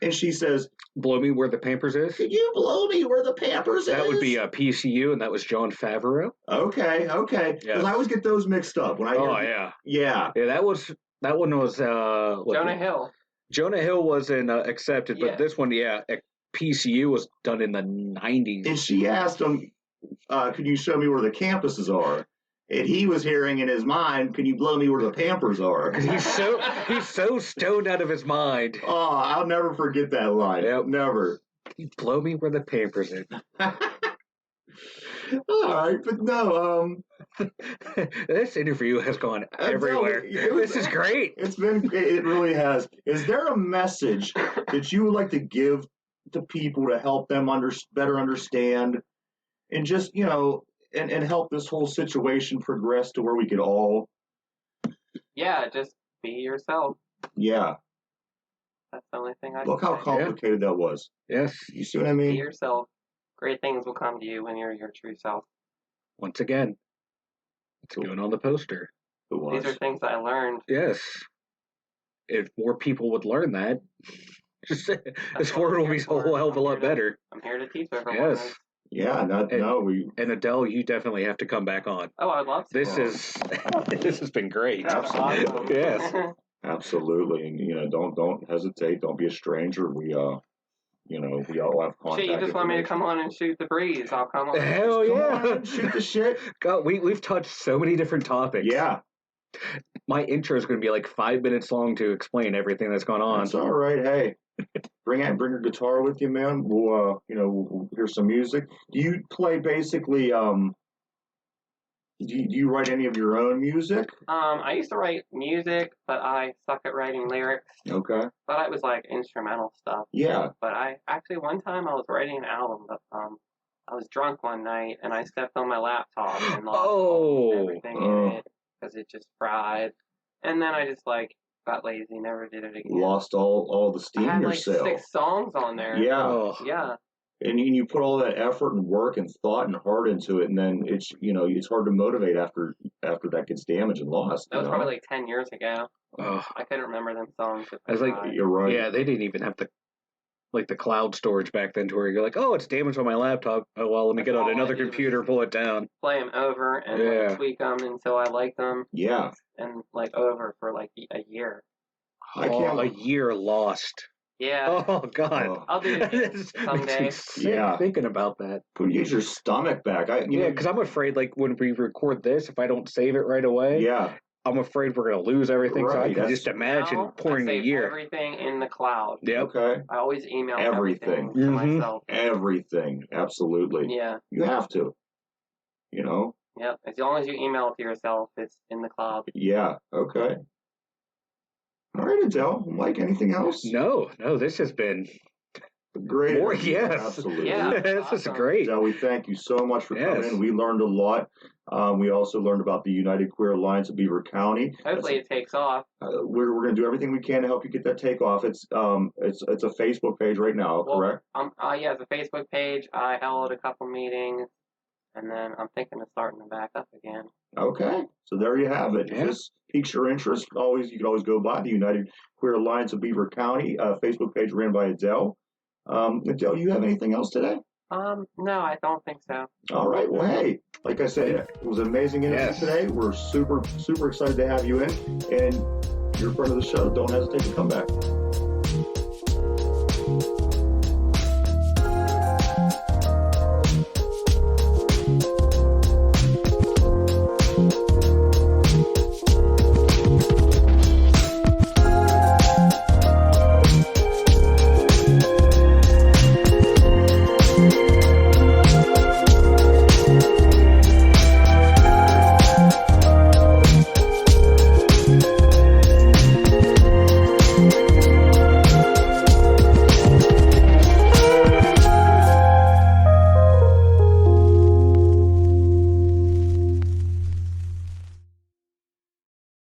and she says, "Blow me where the Pampers is." Could you blow me where the Pampers is? That would be PCU, and that was John Favreau. Okay. Because I always get those mixed up when I. Yeah. That one was Jonah Hill. Jonah Hill was in Accepted, but this one, PCU was done in the 90s. And she asked him, "Could you show me where the campuses are?" And he was hearing in his mind, "Can you blow me where the Pampers are?" Because he's so stoned out of his mind. Oh, I'll never forget that line. Yep. Never. You blow me where the Pampers is. All right, but no. This interview has gone everywhere. This is great. It really has. Is there a message that you would like to give to people to help them better understand, and just and help this whole situation progress to where we could all? Yeah, just be yourself. Yeah. That's the only thing I Look can how complicated that was. Yes. You see what I mean? Be yourself. Great things will come to you when you're your true self. Once again, it's going on the poster. These are things I learned. Yes. If more people would learn that, this world will be a whole hell of a lot better. I'm here to teach everyone. Yes. Yeah, and Adele, you definitely have to come back on. Oh, I'd love to. This has been great. Absolutely. Awesome. Yes. Absolutely. And don't hesitate, don't be a stranger. We all have contact. Shit, you just want me to come on and shoot the breeze. I'll come on. Hell yeah. Shoot the shit. God, we've touched so many different topics. Yeah. My intro is going to be like 5 minutes long to explain everything that's gone on. That's all right. Hey, bring your guitar with you, man. We'll hear some music. Do you play basically? Do Do you write any of your own music? I used to write music, but I suck at writing lyrics. Okay. But I was like instrumental stuff. Yeah. But I actually one time I was writing an album, but I was drunk one night and I stepped on my laptop and lost everything in it because it just fried. And then I just like got lazy, never did it again. Lost all the steam I had yourself. like 6 songs on there. Yeah. Yeah. And you put all that effort and work and thought and heart into it, and then it's it's hard to motivate after that gets damaged and lost. That was probably like 10 years ago. Oh. I couldn't remember them songs. I was like, you're right. Yeah, they didn't even have the cloud storage back then to where you're like, oh, it's damaged on my laptop. Oh, well, let me get on another computer, pull it down. Play them over and like, tweak them until I like them. Yeah. And like over for like a year. A year lost. Yeah. Oh, God. I'll do it someday. Yeah. Thinking about that. Get your stomach back. Because I'm afraid, like, when we record this, if I don't save it right away, I'm afraid we're going to lose everything. Right. So I can just imagine pouring a year. Everything in the cloud. Yep. Okay. I always email everything to myself. Everything. Absolutely. Yeah. You have to. Yep. As long as you email it to yourself, it's in the cloud. Yeah. Okay. All right, Adele. Mike, anything else? No. This has been great. Yes. Absolutely. Yeah. This is great. Adele, we thank you so much for coming in. We learned a lot. We also learned about the United Queer Alliance of Beaver County. Hopefully it takes off. We're going to do everything we can to help you get that take off. It's a Facebook page right now, correct? Yeah, it's a Facebook page. I held a couple meetings, and then I'm thinking of starting to back up again. Okay, so there you have it. If this piques your interest, you can always go by the United Queer Alliance of Beaver County Facebook page ran by Adele. Adele, you have anything else today? No, I don't think so. All right. Well, hey, like I said, it was an amazing interview today. We're super, super excited to have you in, and you're a friend of the show. Don't hesitate to come back.